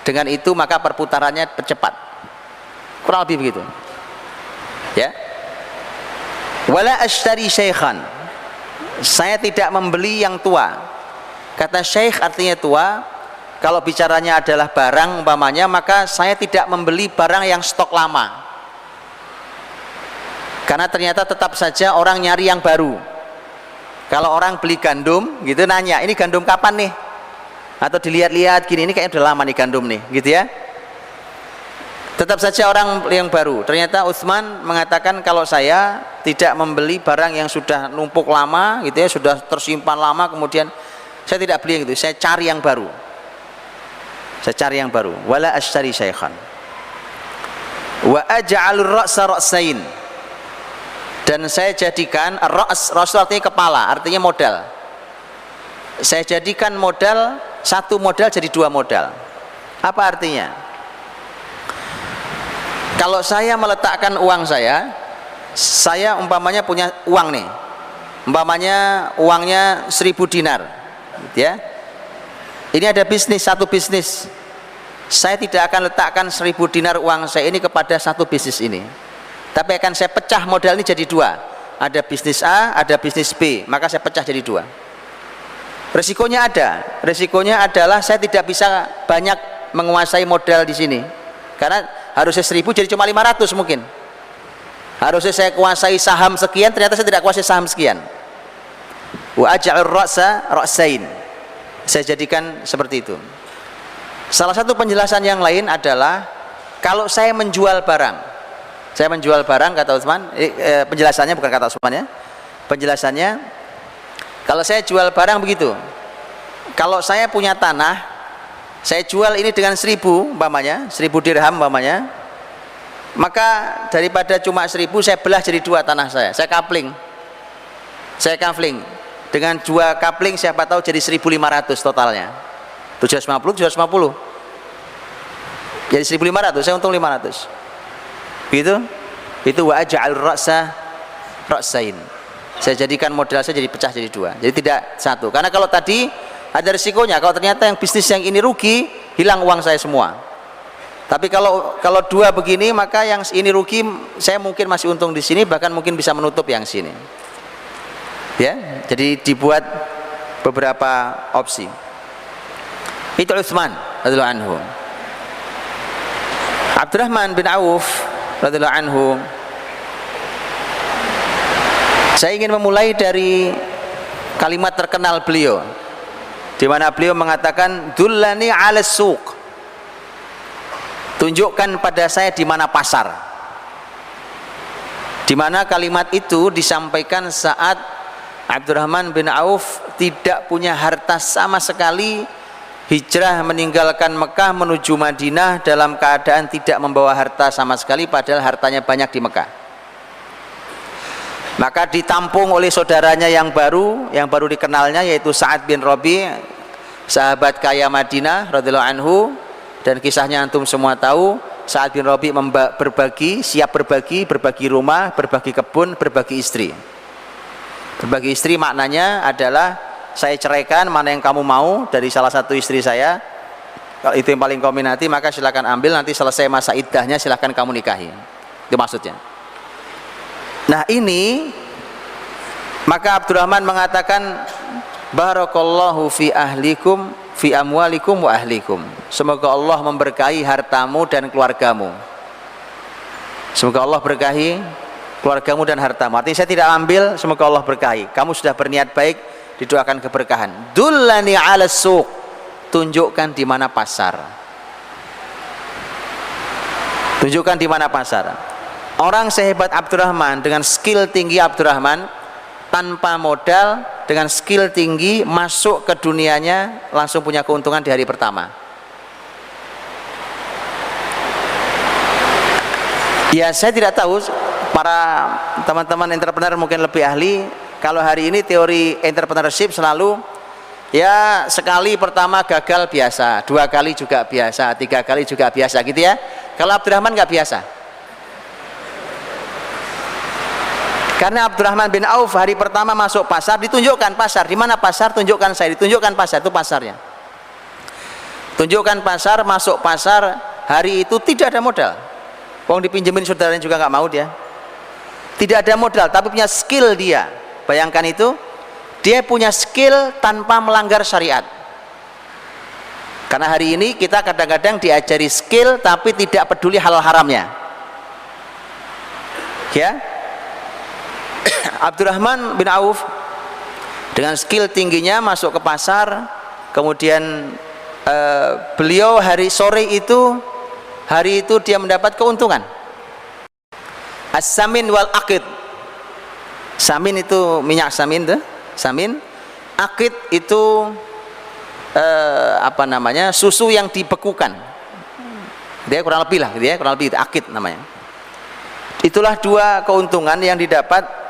Dengan itu maka perputarannya cepat. Kurang lebih begitu. Ya. Wala ashtari syaikhan. Saya tidak membeli yang tua. Kata syaikh artinya tua. Kalau bicaranya adalah barang umpamanya, maka saya tidak membeli barang yang stok lama. Karena ternyata tetap saja orang nyari yang baru. Kalau orang beli gandum gitu nanya, ini gandum kapan nih? Atau dilihat-lihat gini, ini kayaknya udah lama nih gandum nih, gitu ya. Tetap saja orang yang baru. Ternyata Utsman mengatakan, kalau saya tidak membeli barang yang sudah numpuk lama gitu ya, sudah tersimpan lama, kemudian saya tidak beli yang itu, saya cari yang baru. Wala ashtari syaikhan. Wa aj'alur ra'sa ra'sain. Dan saya jadikan ra's artinya kepala, artinya modal. Saya jadikan modal, satu modal jadi dua modal. Apa artinya? Kalau saya meletakkan uang saya umpamanya punya uang nih, umpamanya uangnya 1000 dinar gitu ya. Ini ada bisnis, satu bisnis. Saya tidak akan letakkan 1000 dinar uang saya ini kepada satu bisnis ini, tapi akan saya pecah modal ini jadi dua. Ada bisnis A, ada bisnis B, maka saya pecah jadi dua. Resikonya adalah saya tidak bisa banyak menguasai modal di sini, karena harusnya 1000 jadi cuma 500 mungkin. Harusnya saya kuasai saham sekian, ternyata saya tidak kuasai saham sekian. Wa aj'alur ra'sa ra'sain. Saya jadikan seperti itu. Salah satu penjelasan yang lain adalah, kalau saya menjual barang, kata Utsman, penjelasannya bukan kata Utsman ya, penjelasannya, kalau saya jual barang begitu, kalau saya punya tanah, saya jual ini dengan 1000 umpamanya, 1000 dirham umpamanya, maka daripada cuma 1000 saya belah jadi dua tanah saya kapling dengan dua kapling, siapa tahu jadi 1500 totalnya. 750 jadi 1.500, saya untung 500 gitu. Itu wa aj'al ra'sain, saya jadikan modal saya jadi pecah jadi dua, jadi tidak satu. Karena kalau tadi ada risikonya, kalau ternyata yang bisnis yang ini rugi, hilang uang saya semua. Tapi kalau dua begini, maka yang ini rugi, saya mungkin masih untung di sini, bahkan mungkin bisa menutup yang sini. Ya, jadi dibuat beberapa opsi. Itu Utsman radhiyallahu anhu. Abdurrahman bin Auf radhiyallahu anhu, saya ingin memulai dari kalimat terkenal beliau, di mana beliau mengatakan dullani 'alas suq, tunjukkan pada saya di mana pasar. Di mana kalimat itu disampaikan saat Abdurrahman bin Auf tidak punya harta sama sekali, hijrah meninggalkan Mekah menuju Madinah dalam keadaan tidak membawa harta sama sekali, padahal hartanya banyak di Mekah. Maka ditampung oleh saudaranya yang baru dikenalnya, yaitu Sa'ad bin Rabi', sahabat kaya Madinah radhiyallahu anhu. Dan kisahnya antum semua tahu, Sa'ad bin Rabi' siap berbagi rumah, berbagi kebun, berbagi istri. Berbagi istri maknanya adalah saya ceraikan, mana yang kamu mau dari salah satu istri saya, kalau itu yang paling kau minati maka silakan ambil, nanti selesai masa iddahnya silakan kamu nikahi. Itu maksudnya. Nah ini, maka Abdurrahman mengatakan barakallahu fi ahlikum fi amwalikum wa ahlikum, semoga Allah memberkahi hartamu dan keluargamu. Semoga Allah berkahi keluargamu dan hartamu. Artinya saya tidak ambil, semoga Allah berkahi. Kamu sudah berniat baik, didoakan keberkahan. Dullani 'alas suq, tunjukkan di mana pasar. Tunjukkan di mana pasar. Orang sehebat Abdurrahman, dengan skill tinggi Abdurrahman, tanpa modal, dengan skill tinggi masuk ke dunianya, langsung punya keuntungan di hari pertama. Ya saya tidak tahu, para teman-teman entrepreneur mungkin lebih ahli. Kalau hari ini teori entrepreneurship selalu ya sekali pertama gagal biasa, dua kali juga biasa, tiga kali juga biasa gitu ya. Kalau Abdurrahman nggak biasa. Karena Abdurrahman bin Auf hari pertama masuk pasar, ditunjukkan pasar. Di mana pasar? Tunjukkan saya. Ditunjukkan pasar, itu pasarnya. Tunjukkan pasar, masuk pasar. Hari itu tidak ada modal. Wong dipinjemin saudaranya juga nggak mau dia. Tidak ada modal, tapi punya skill dia. Bayangkan itu, dia punya skill tanpa melanggar syariat. Karena hari ini kita kadang-kadang diajari skill, tapi tidak peduli halal haramnya. Ya. Abdurrahman bin Auf dengan skill tingginya masuk ke pasar, kemudian beliau hari itu dia mendapat keuntungan. As-samin wal aqid. Samin itu minyak samin tuh, samin. Aqid itu susu yang dibekukan. Dia kurang lebih lah, dia kurang lebih itu aqid namanya. Itulah dua keuntungan yang didapat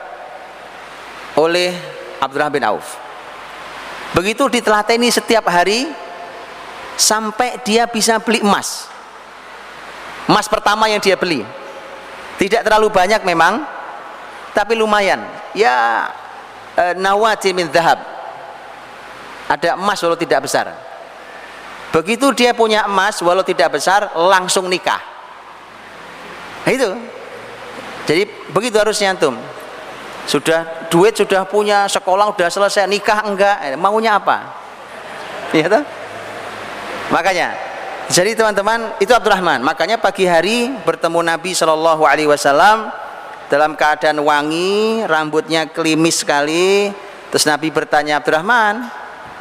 oleh Abdurrahman bin Auf. Begitu ditelateni setiap hari sampai dia bisa beli emas. Emas pertama yang dia beli tidak terlalu banyak memang, tapi lumayan. Ya nawati min dhahab, ada emas walau tidak besar. Begitu dia punya emas walau tidak besar, langsung nikah. Nah, itu. Jadi begitu harusnya antum. Sudah duit sudah punya, sekolah sudah selesai, nikah enggak, maunya apa? Iya toh? Makanya, jadi teman-teman, itu Abdurrahman. Makanya pagi hari bertemu Nabi Shallallahu Alaihi Wasallam dalam keadaan wangi, rambutnya klimis sekali. Terus Nabi bertanya, Abdurrahman,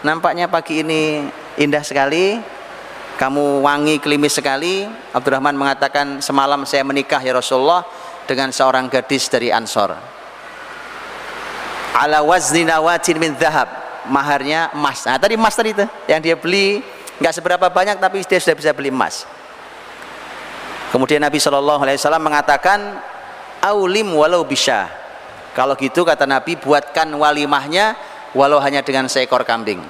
nampaknya pagi ini indah sekali, kamu wangi klimis sekali. Abdurrahman mengatakan, semalam saya menikah ya Rasulullah dengan seorang gadis dari Ansor. Ala wazni nawatin min dhahab, maharnya emas. Nah tadi emas tadi itu yang dia beli nggak seberapa banyak, tapi dia sudah bisa beli emas. Kemudian Nabi SAW mengatakan aulim walau bisa. Kalau gitu kata Nabi, buatkan walimahnya walau hanya dengan seekor kambing.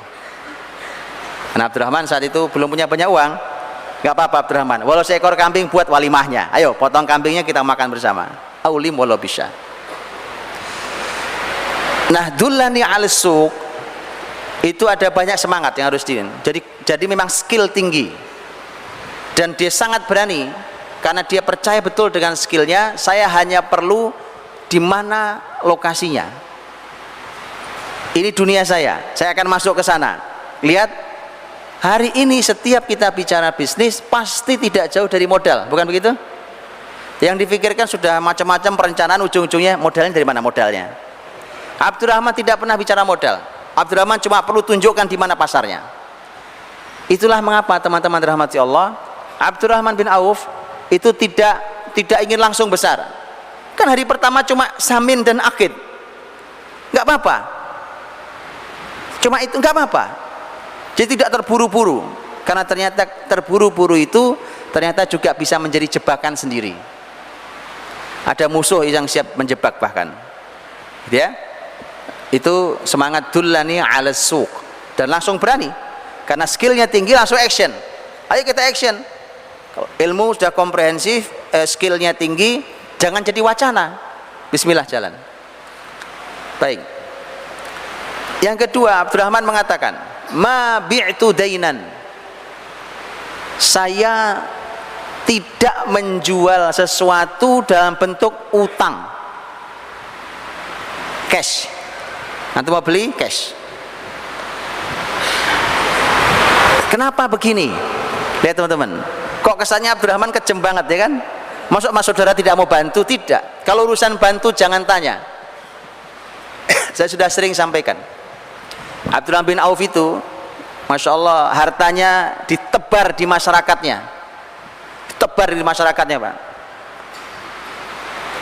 Karena Abdurrahman saat itu belum punya banyak uang. Nggak apa-apa Abdurrahman, walau seekor kambing buat walimahnya, ayo potong kambingnya kita makan bersama. Aulim walau bisa. Nah, dullani al suq itu ada banyak semangat yang harus jadi memang skill tinggi, dan dia sangat berani karena dia percaya betul dengan skillnya. Saya hanya perlu di mana lokasinya, ini dunia saya akan masuk ke sana. Lihat, hari ini setiap kita bicara bisnis pasti tidak jauh dari modal, bukan begitu? Yang difikirkan sudah macam-macam perencanaan, ujung-ujungnya modalnya dari mana modalnya. Abdurrahman tidak pernah bicara modal. Abdurrahman cuma perlu tunjukkan di mana pasarnya. Itulah mengapa teman-teman dirahmati Allah, Abdurrahman bin Auf itu tidak ingin langsung besar. Kan hari pertama cuma samin dan akid, nggak apa-apa. Cuma itu nggak apa-apa. Jadi tidak terburu-buru, karena ternyata terburu-buru itu ternyata juga bisa menjadi jebakan sendiri. Ada musuh yang siap menjebak bahkan, gitu ya. Itu semangat dullani ala suq, dan langsung berani karena skillnya tinggi, langsung action. Ayo kita action. Kalau ilmu sudah komprehensif, skillnya tinggi, jangan jadi wacana. Bismillah, jalan. Baik. Yang kedua, Abdurrahman mengatakan, ma bi'tu dainan, saya tidak menjual sesuatu dalam bentuk utang, cash. Nanti mau beli cash. Kenapa begini? Lihat teman-teman, kok kesannya Abdurrahman kejem banget ya kan? Masuk mas saudara tidak mau bantu? Tidak. Kalau urusan bantu jangan tanya. Saya sudah sering sampaikan, Abdurrahman bin Auf itu Masya Allah hartanya ditebar di masyarakatnya, Pak.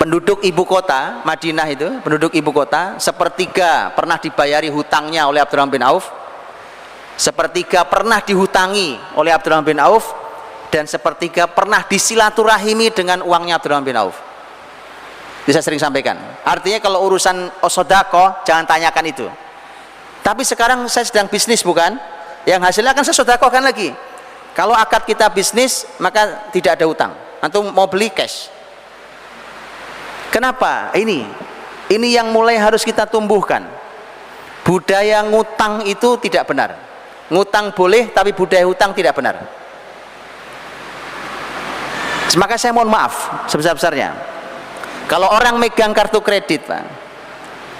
Penduduk ibu kota Madinah itu, penduduk ibu kota sepertiga pernah dibayari hutangnya oleh Abdurrahman bin Auf, sepertiga pernah dihutangi oleh Abdurrahman bin Auf, dan sepertiga pernah disilaturahimi dengan uangnya Abdurrahman bin Auf. Bisa sering sampaikan. Artinya kalau urusan sodako jangan tanyakan itu. Tapi sekarang saya sedang bisnis bukan? Yang hasilnya kan saya sodakohkan lagi. Kalau akad kita bisnis maka tidak ada utang. Antum mau beli cash. Kenapa? Ini yang mulai harus kita tumbuhkan. Budaya ngutang itu tidak benar. Ngutang boleh, tapi budaya hutang tidak benar. Maka saya mohon maaf sebesar-besarnya. Kalau orang megang kartu kredit, Pak,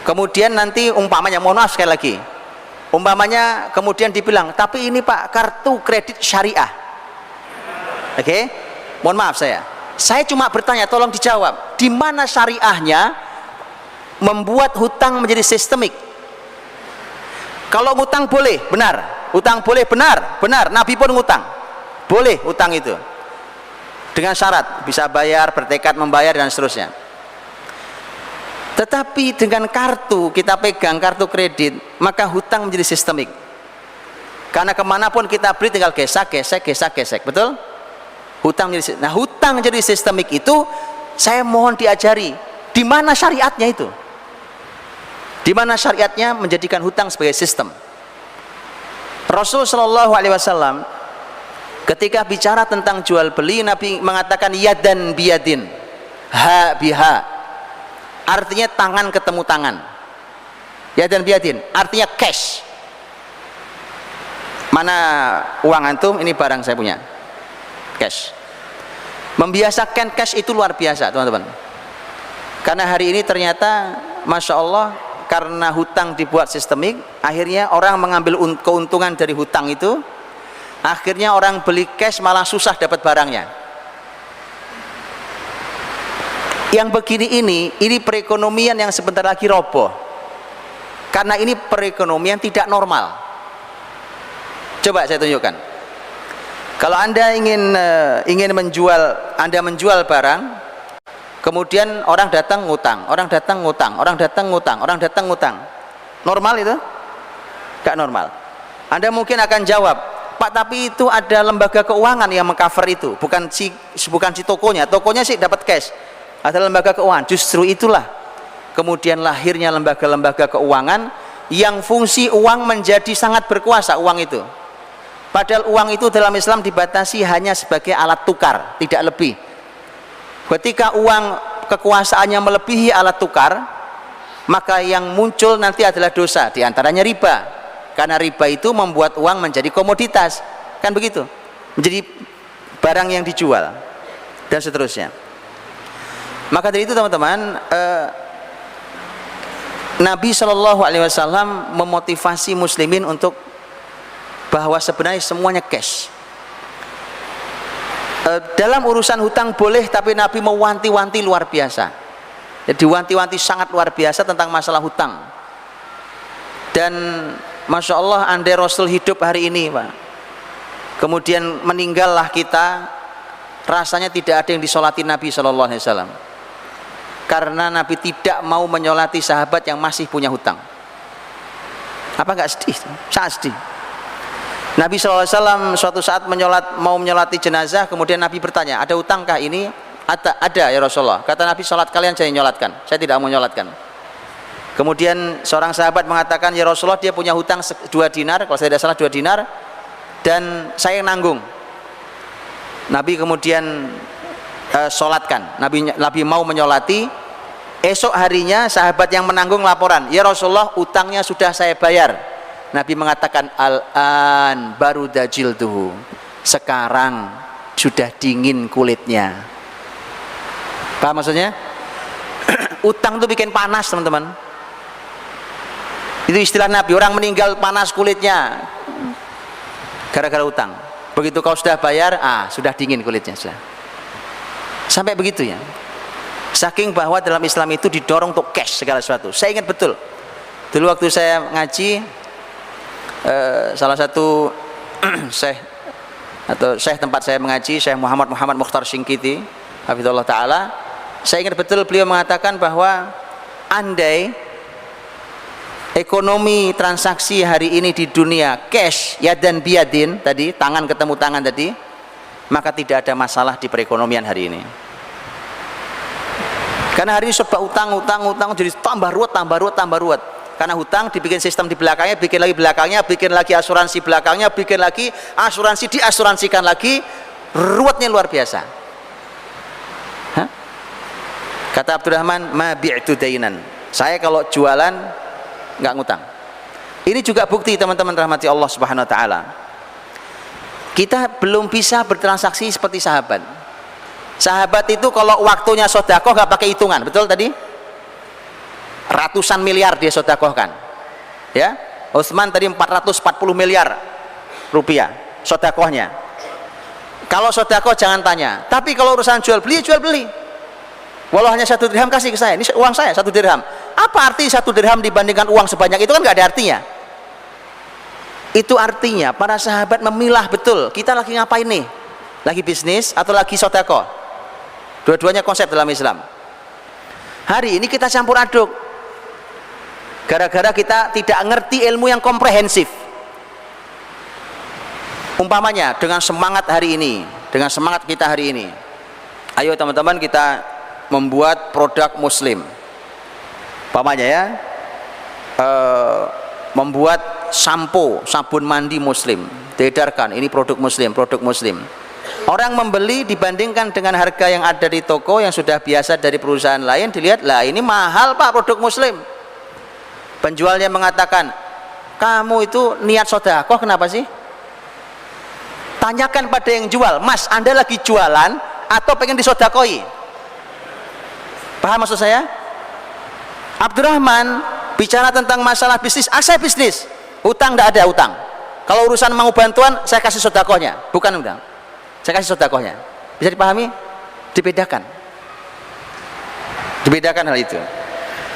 kemudian nanti umpamanya, mohon maaf sekali lagi, umpamanya kemudian dibilang, tapi ini Pak kartu kredit syariah. Oke? Mohon maaf saya cuma bertanya, tolong dijawab, di mana syariahnya membuat hutang menjadi sistemik? Kalau ngutang boleh, benar. Hutang boleh, benar. Nabi pun ngutang. Boleh hutang itu. Dengan syarat bisa bayar, bertekad membayar dan seterusnya. Tetapi dengan kartu, kita pegang kartu kredit, maka hutang menjadi sistemik. Karena kemanapun kita beli tinggal gesek, betul? Hutang jadi sistemik itu, saya mohon diajari di mana syariatnya itu. Di mana syariatnya menjadikan hutang sebagai sistem. Rasul Shallallahu Alaihi Wasallam ketika bicara tentang jual beli, Nabi mengatakan yadan biyadin, ha biha, artinya tangan ketemu tangan. Yadan biyadin artinya cash. Mana uang antum? Ini barang saya punya, cash. Membiasakan cash itu luar biasa teman-teman, karena hari ini ternyata Masya Allah, karena hutang dibuat sistemik, akhirnya orang mengambil keuntungan dari hutang itu. Akhirnya orang beli cash malah susah dapat barangnya. Yang begini ini perekonomian yang sebentar lagi roboh, karena ini perekonomian tidak normal. Coba saya tunjukkan. Kalau Anda ingin menjual, Anda menjual barang, kemudian orang datang ngutang, orang datang ngutang. Normal itu? Gak normal. Anda mungkin akan jawab, Pak, tapi itu ada lembaga keuangan yang mengcover itu, bukan si tokonya sih dapat cash, ada lembaga keuangan. Justru itulah kemudian lahirnya lembaga-lembaga keuangan yang fungsi uang menjadi sangat berkuasa, uang itu. Padahal uang itu dalam Islam dibatasi hanya sebagai alat tukar, tidak lebih. Ketika uang kekuasaannya melebihi alat tukar, maka yang muncul nanti adalah dosa, diantaranya riba. Karena riba itu membuat uang menjadi komoditas, kan begitu, menjadi barang yang dijual dan seterusnya. Maka dari itu teman-teman, Nabi SAW memotivasi muslimin untuk bahwa sebenarnya semuanya cash. Dalam urusan hutang boleh, tapi Nabi mewanti-wanti luar biasa. Jadi wanti-wanti sangat luar biasa tentang masalah hutang. Dan Masya Allah, andai Rasul hidup hari ini, Pak, kemudian meninggallah kita, rasanya tidak ada yang disolati Nabi SAW, karena Nabi tidak mau menyolati sahabat yang masih punya hutang. Apa enggak sedih? Sangat sedih. Nabi SAW suatu saat mau menyolati jenazah, kemudian Nabi bertanya, ada hutangkah ini? Ada ya Rasulullah. Kata Nabi, sholat kalian saya nyolatkan, saya tidak mau nyolatkan. Kemudian seorang sahabat mengatakan, ya Rasulullah, dia punya hutang 2 dinar, kalau saya tidak salah 2 dinar, dan saya yang nanggung. Nabi kemudian sholatkan, Nabi mau menyolati. Esok harinya sahabat yang menanggung laporan, ya Rasulullah, utangnya sudah saya bayar. Nabi mengatakan, al-an baru dajil tuh, sekarang sudah dingin kulitnya. Paham maksudnya? Utang itu bikin panas teman-teman. Itu istilah Nabi, orang meninggal panas kulitnya gara-gara utang. Begitu kau sudah bayar, sudah dingin kulitnya sudah. Sampai begitu ya. Saking bahwa dalam Islam itu didorong untuk cash segala sesuatu. Saya ingat betul, dulu waktu saya ngaji, salah satu syekh tempat saya mengaji, Syekh Muhammad Mukhtar Syingkiti hafizallahu taala, saya ingat betul beliau mengatakan bahwa andai ekonomi transaksi hari ini di dunia cash, yadan biyadin tadi, tangan ketemu tangan tadi, maka tidak ada masalah di perekonomian hari ini. Karena hari ini serba utang jadi tambah ruwet. Karena hutang dibikin sistem di belakangnya, bikin lagi belakangnya, bikin lagi asuransi belakangnya, bikin lagi asuransi diasuransikan lagi, ruwetnya luar biasa. Hah? Kata Abdurrahman, ma bi'tu dainan, saya kalau jualan nggak ngutang. Ini juga bukti teman-teman rahmati Allah Subhanahu Wa Taala, kita belum bisa bertransaksi seperti sahabat. Sahabat itu kalau waktunya sedekah nggak pakai hitungan, betul tadi? Ratusan miliar dia sedekahkan, ya. Utsman tadi 440 miliar rupiah sedekahnya. Kalau sedekah jangan tanya, tapi kalau urusan jual beli, walau hanya 1 dirham kasih ke saya, ini uang saya 1 dirham. Apa arti 1 dirham dibandingkan uang sebanyak itu? Kan nggak ada artinya. Itu artinya para sahabat memilah betul, kita lagi ngapain nih, lagi bisnis atau lagi sedekah. Dua-duanya konsep dalam Islam. Hari ini kita campur aduk, gara-gara kita tidak ngerti ilmu yang komprehensif. Umpamanya dengan semangat hari ini, dengan semangat kita hari ini, ayo teman-teman kita membuat produk muslim. Umpamanya ya, membuat sampo, sabun mandi muslim, diedarkan, ini produk muslim. Orang membeli dibandingkan dengan harga yang ada di toko yang sudah biasa dari perusahaan lain, dilihat, lah ini mahal Pak produk muslim. Penjualnya mengatakan, kamu itu niat sedekah kenapa sih? Tanyakan pada yang jual, Mas, Anda lagi jualan atau pengen disedekahi? Paham maksud saya? Abdurrahman bicara tentang masalah bisnis, saya bisnis, utang tidak ada utang. Kalau urusan mau bantuan, saya kasih sedekahnya, bukan utang. Saya kasih sedekahnya. Bisa dipahami? Dibedakan hal itu.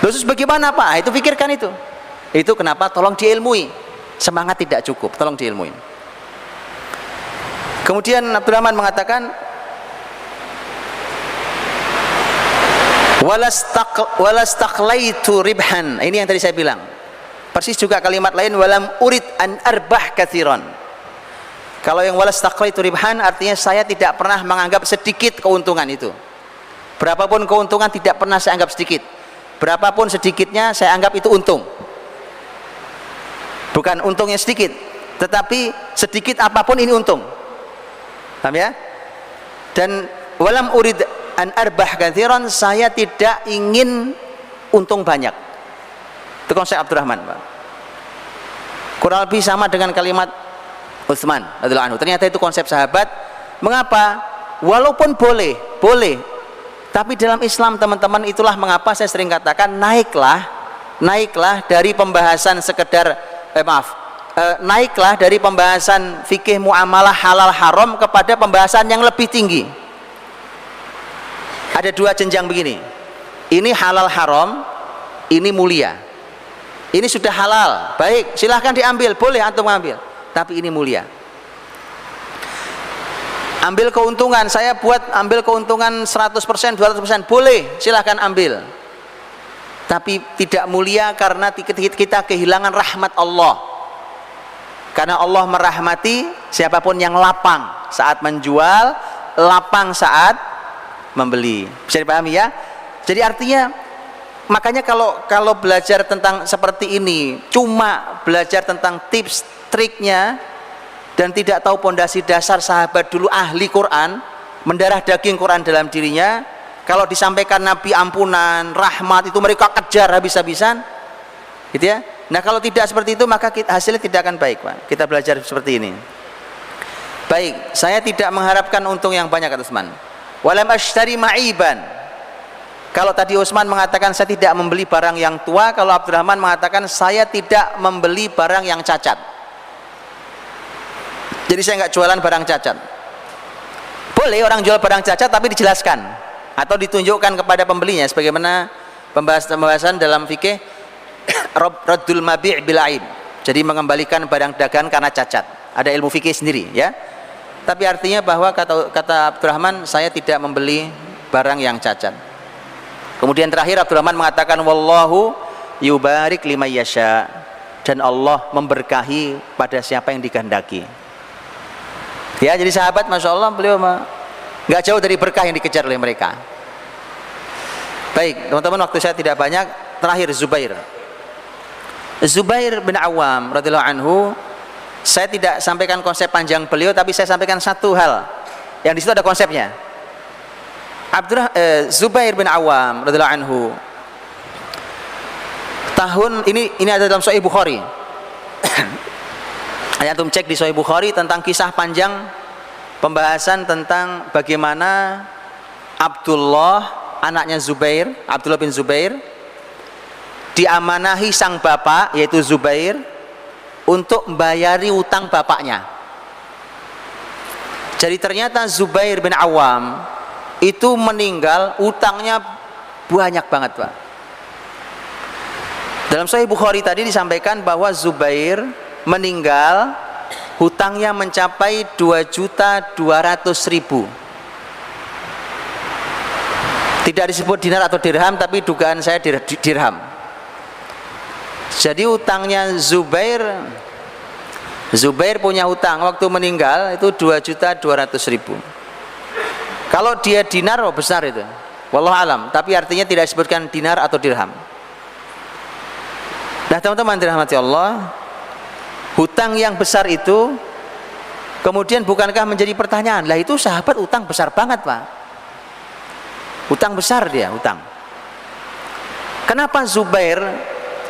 Terus bagaimana Pak? Itu pikirkan itu. Itu kenapa tolong diilmui. Semangat tidak cukup, tolong diilmui. Kemudian Abdurrahman mengatakan, walastaqlaitu ribhan. Ini yang tadi saya bilang. Persis juga kalimat lain, walam urid an arbah katsiran. Kalau yang walastaqlaitu ribhan artinya saya tidak pernah menganggap sedikit keuntungan itu. Berapapun keuntungan tidak pernah saya anggap sedikit. Berapapun sedikitnya saya anggap itu untung. Bukan untungnya sedikit, tetapi sedikit apapun ini untung. Paham ya? Dan walam urid an arbah katsiran, saya tidak ingin untung banyak. Itu konsep Abdurrahman, Pak. Kurang lebih sama dengan kalimat Utsman radhiyallahu anhu. Ternyata itu konsep sahabat. Mengapa? Walaupun boleh, tapi dalam Islam, teman-teman, itulah mengapa saya sering katakan naiklah dari pembahasan sekedar naiklah dari pembahasan fikih muamalah halal haram kepada pembahasan yang lebih tinggi. Ada dua jenjang begini. Ini halal haram, ini mulia. Ini sudah halal, baik, silahkan diambil, boleh antum ambil, tapi ini mulia. Ambil keuntungan, saya buat ambil keuntungan 100%, 200%, boleh, silahkan ambil. Tapi tidak mulia karena kita kehilangan rahmat Allah. Karena Allah merahmati siapapun yang lapang saat menjual, lapang saat membeli. Bisa dipahami ya? Jadi artinya, makanya kalau belajar tentang seperti ini, cuma belajar tentang tips, triknya, dan tidak tahu pondasi dasar sahabat dulu ahli Quran, mendarah daging Quran dalam dirinya, kalau disampaikan Nabi ampunan, rahmat, itu mereka kejar habis-habisan, gitu ya. Nah kalau tidak seperti itu, maka hasilnya tidak akan baik, Pak. Kita belajar seperti ini. Baik, saya tidak mengharapkan untung yang banyak, kata Utsman. Walam ashtari ma'iban. Kalau tadi Utsman mengatakan saya tidak membeli barang yang tua, kalau Abdurrahman mengatakan saya tidak membeli barang yang cacat. Jadi saya nggak jualan barang cacat. Boleh orang jual barang cacat tapi dijelaskan atau ditunjukkan kepada pembelinya, sebagaimana pembahasan dalam fikih raddul mabi' bil aib. Jadi mengembalikan barang dagangan karena cacat. Ada ilmu fikih sendiri ya. Tapi artinya bahwa kata Abdurrahman, saya tidak membeli barang yang cacat. Kemudian terakhir Abdurrahman mengatakan wallahu yubarik liman yasha, dan Allah memberkahi pada siapa yang dikehendaki. Ya, jadi sahabat, masya Allah, beliau nggak jauh dari berkah yang dikejar oleh mereka. Baik, teman-teman, waktu saya tidak banyak. Terakhir, Zubair bin Awam radhiyallahu anhu. Saya tidak sampaikan konsep panjang beliau, tapi saya sampaikan satu hal yang di situ ada konsepnya. Zubair bin Awam radhiyallahu anhu, tahun ini ada dalam Sahih Bukhari. Antum cek di Sahih Bukhari tentang kisah panjang pembahasan tentang bagaimana Abdullah, anaknya Zubair, Abdullah bin Zubair, diamanahi sang bapak yaitu Zubair untuk membayari utang bapaknya. Jadi ternyata Zubair bin Awam itu meninggal, utangnya banyak banget, Pak. Dalam Sahih Bukhari tadi disampaikan bahwa Zubair meninggal, hutangnya mencapai 2.200.000. Tidak disebut dinar atau dirham, tapi dugaan saya dirham. Jadi hutangnya Zubair punya hutang waktu meninggal itu 2.200.000. Kalau dia dinar, oh besar itu, wallahu alam, tapi artinya tidak disebutkan dinar atau dirham. Nah teman-teman dirahmati Allah, hutang yang besar itu kemudian bukankah menjadi pertanyaan, lah itu sahabat utang besar banget, Pak. Utang besar dia, utang. Kenapa Zubair,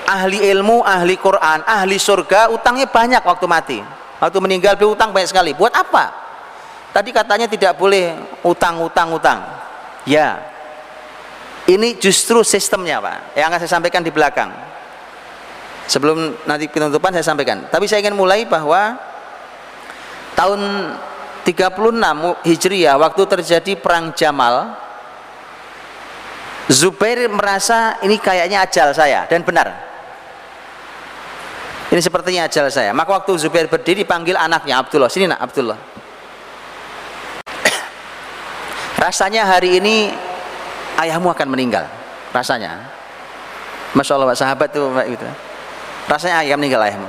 ahli ilmu, ahli Quran, ahli surga, utangnya banyak waktu mati? Waktu meninggal beliau utang banyak sekali. Buat apa? Tadi katanya tidak boleh utang. Ya, ini justru sistemnya, Pak, yang akan saya sampaikan di belakang. Sebelum nanti penutupan saya sampaikan. Tapi saya ingin mulai bahwa tahun 36 Hijriah waktu terjadi perang Jamal, Zubair merasa ini kayaknya ajal saya, dan benar. Ini sepertinya ajal saya. Maka waktu Zubair berdiri dipanggil anaknya Abdullah, sini nak Abdullah. Rasanya hari ini ayahmu akan meninggal. Rasanya. Masya Allah, sahabat itu gitu. Rasanya ayam meninggal ayahmu.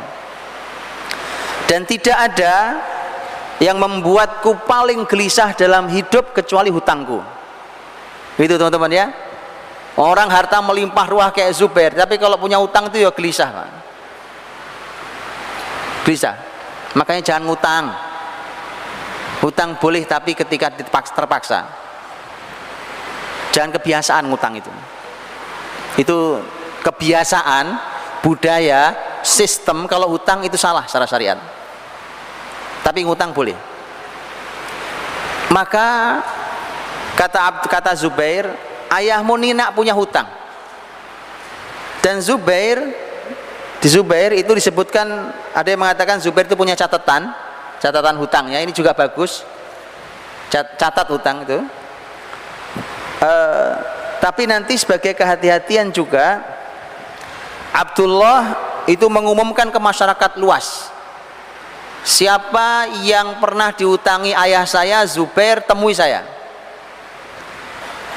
Dan tidak ada yang membuatku paling gelisah dalam hidup kecuali hutangku. Itu teman-teman ya. Orang harta melimpah ruah kayak Zubair, tapi kalau punya hutang itu ya gelisah, Pak. Gelisah. Makanya jangan ngutang. Hutang boleh tapi ketika terpaksa. Jangan kebiasaan ngutang itu. Itu kebiasaan, budaya, sistem. Kalau hutang itu salah secara syariat. Tapi ngutang boleh. Maka kata Zubair, ayahmu Nina punya hutang. Dan di Zubair itu disebutkan, ada yang mengatakan Zubair itu punya catatan hutangnya. Ini juga bagus, catat hutang itu. Tapi nanti sebagai kehati-hatian juga, Abdullah itu mengumumkan ke masyarakat luas, siapa yang pernah diutangi ayah saya Zubair, temui saya.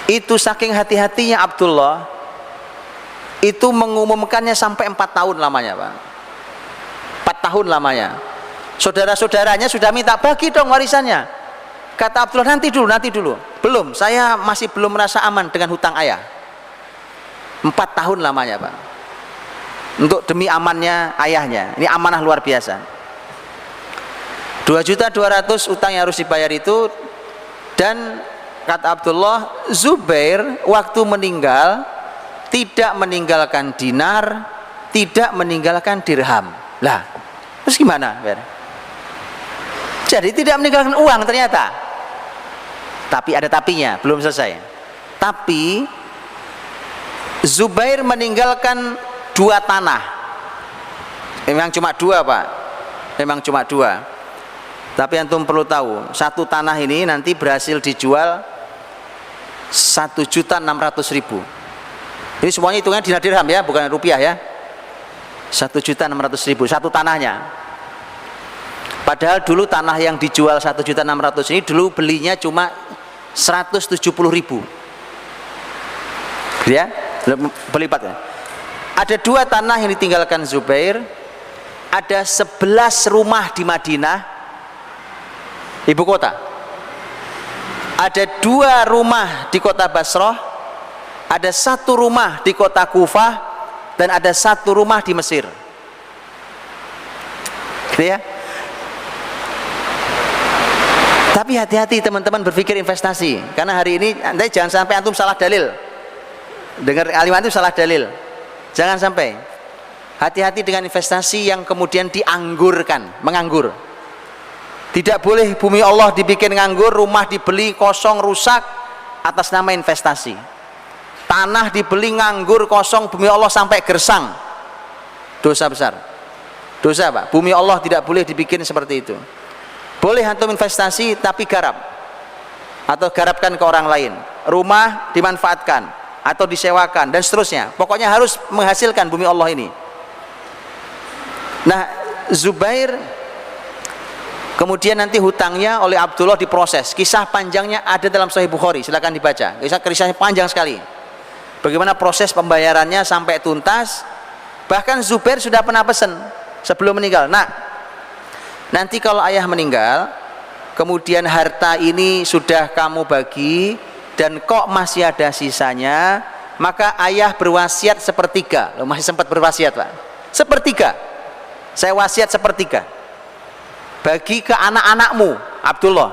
Itu saking hati-hatinya Abdullah, itu mengumumkannya sampai 4 tahun lamanya, Pak. 4 tahun lamanya. Saudara-saudaranya sudah minta, bagi dong warisannya. Kata Abdullah, nanti dulu. Belum, saya masih belum merasa aman dengan hutang ayah. 4 tahun lamanya, Pak. Untuk demi amannya ayahnya. Ini amanah luar biasa. 2.200.000 utang yang harus dibayar itu. Dan kata Abdullah, Zubair waktu meninggal tidak meninggalkan dinar, tidak meninggalkan dirham. Lah, terus gimana? Jadi tidak meninggalkan uang ternyata. Tapi ada tapinya, belum selesai. Tapi Zubair meninggalkan 2 tanah. Memang cuma 2, Pak. Memang cuma 2. Tapi antum perlu tahu, 1 tanah ini nanti berhasil dijual 1.600.000. Ini semuanya hitungannya dinar dirham ya, bukan rupiah ya. 1.600.000 satu tanahnya. Padahal dulu tanah yang dijual 1.600.000 ini dulu belinya cuma 170.000. Ya, berlipat ya. Ada 2 tanah yang ditinggalkan Zubair. Ada 11 rumah di Madinah, ibu kota. Ada 2 rumah di kota Basrah, ada 1 rumah di kota Kufah, dan ada 1 rumah di Mesir. Gitu ya. Tapi hati-hati teman-teman berpikir investasi, karena hari ini Anda jangan sampai antum salah dalil. Dengar kalimat itu salah dalil. Jangan sampai. Hati-hati dengan investasi yang kemudian dianggurkan, menganggur. Tidak boleh bumi Allah dibikin nganggur, rumah dibeli kosong rusak atas nama investasi. Tanah dibeli nganggur kosong, bumi Allah sampai gersang. Dosa besar. Dosa, Pak. Bumi Allah tidak boleh dibikin seperti itu. Boleh antum investasi tapi garap. Atau garapkan ke orang lain. Rumah dimanfaatkan atau disewakan dan seterusnya. Pokoknya harus menghasilkan bumi Allah ini. Nah, Zubair kemudian nanti hutangnya oleh Abdullah diproses. Kisah panjangnya ada dalam Sahih Bukhari, silakan dibaca. Kisahnya panjang sekali. Bagaimana proses pembayarannya sampai tuntas. Bahkan Zubair sudah pernah pesan sebelum meninggal, "Nak, nanti kalau ayah meninggal, kemudian harta ini sudah kamu bagi dan kok masih ada sisanya, maka ayah berwasiat sepertiga." Loh, masih sempat berwasiat, Pak. Sepertiga. Saya wasiat sepertiga. Bagi ke anak-anakmu, Abdullah.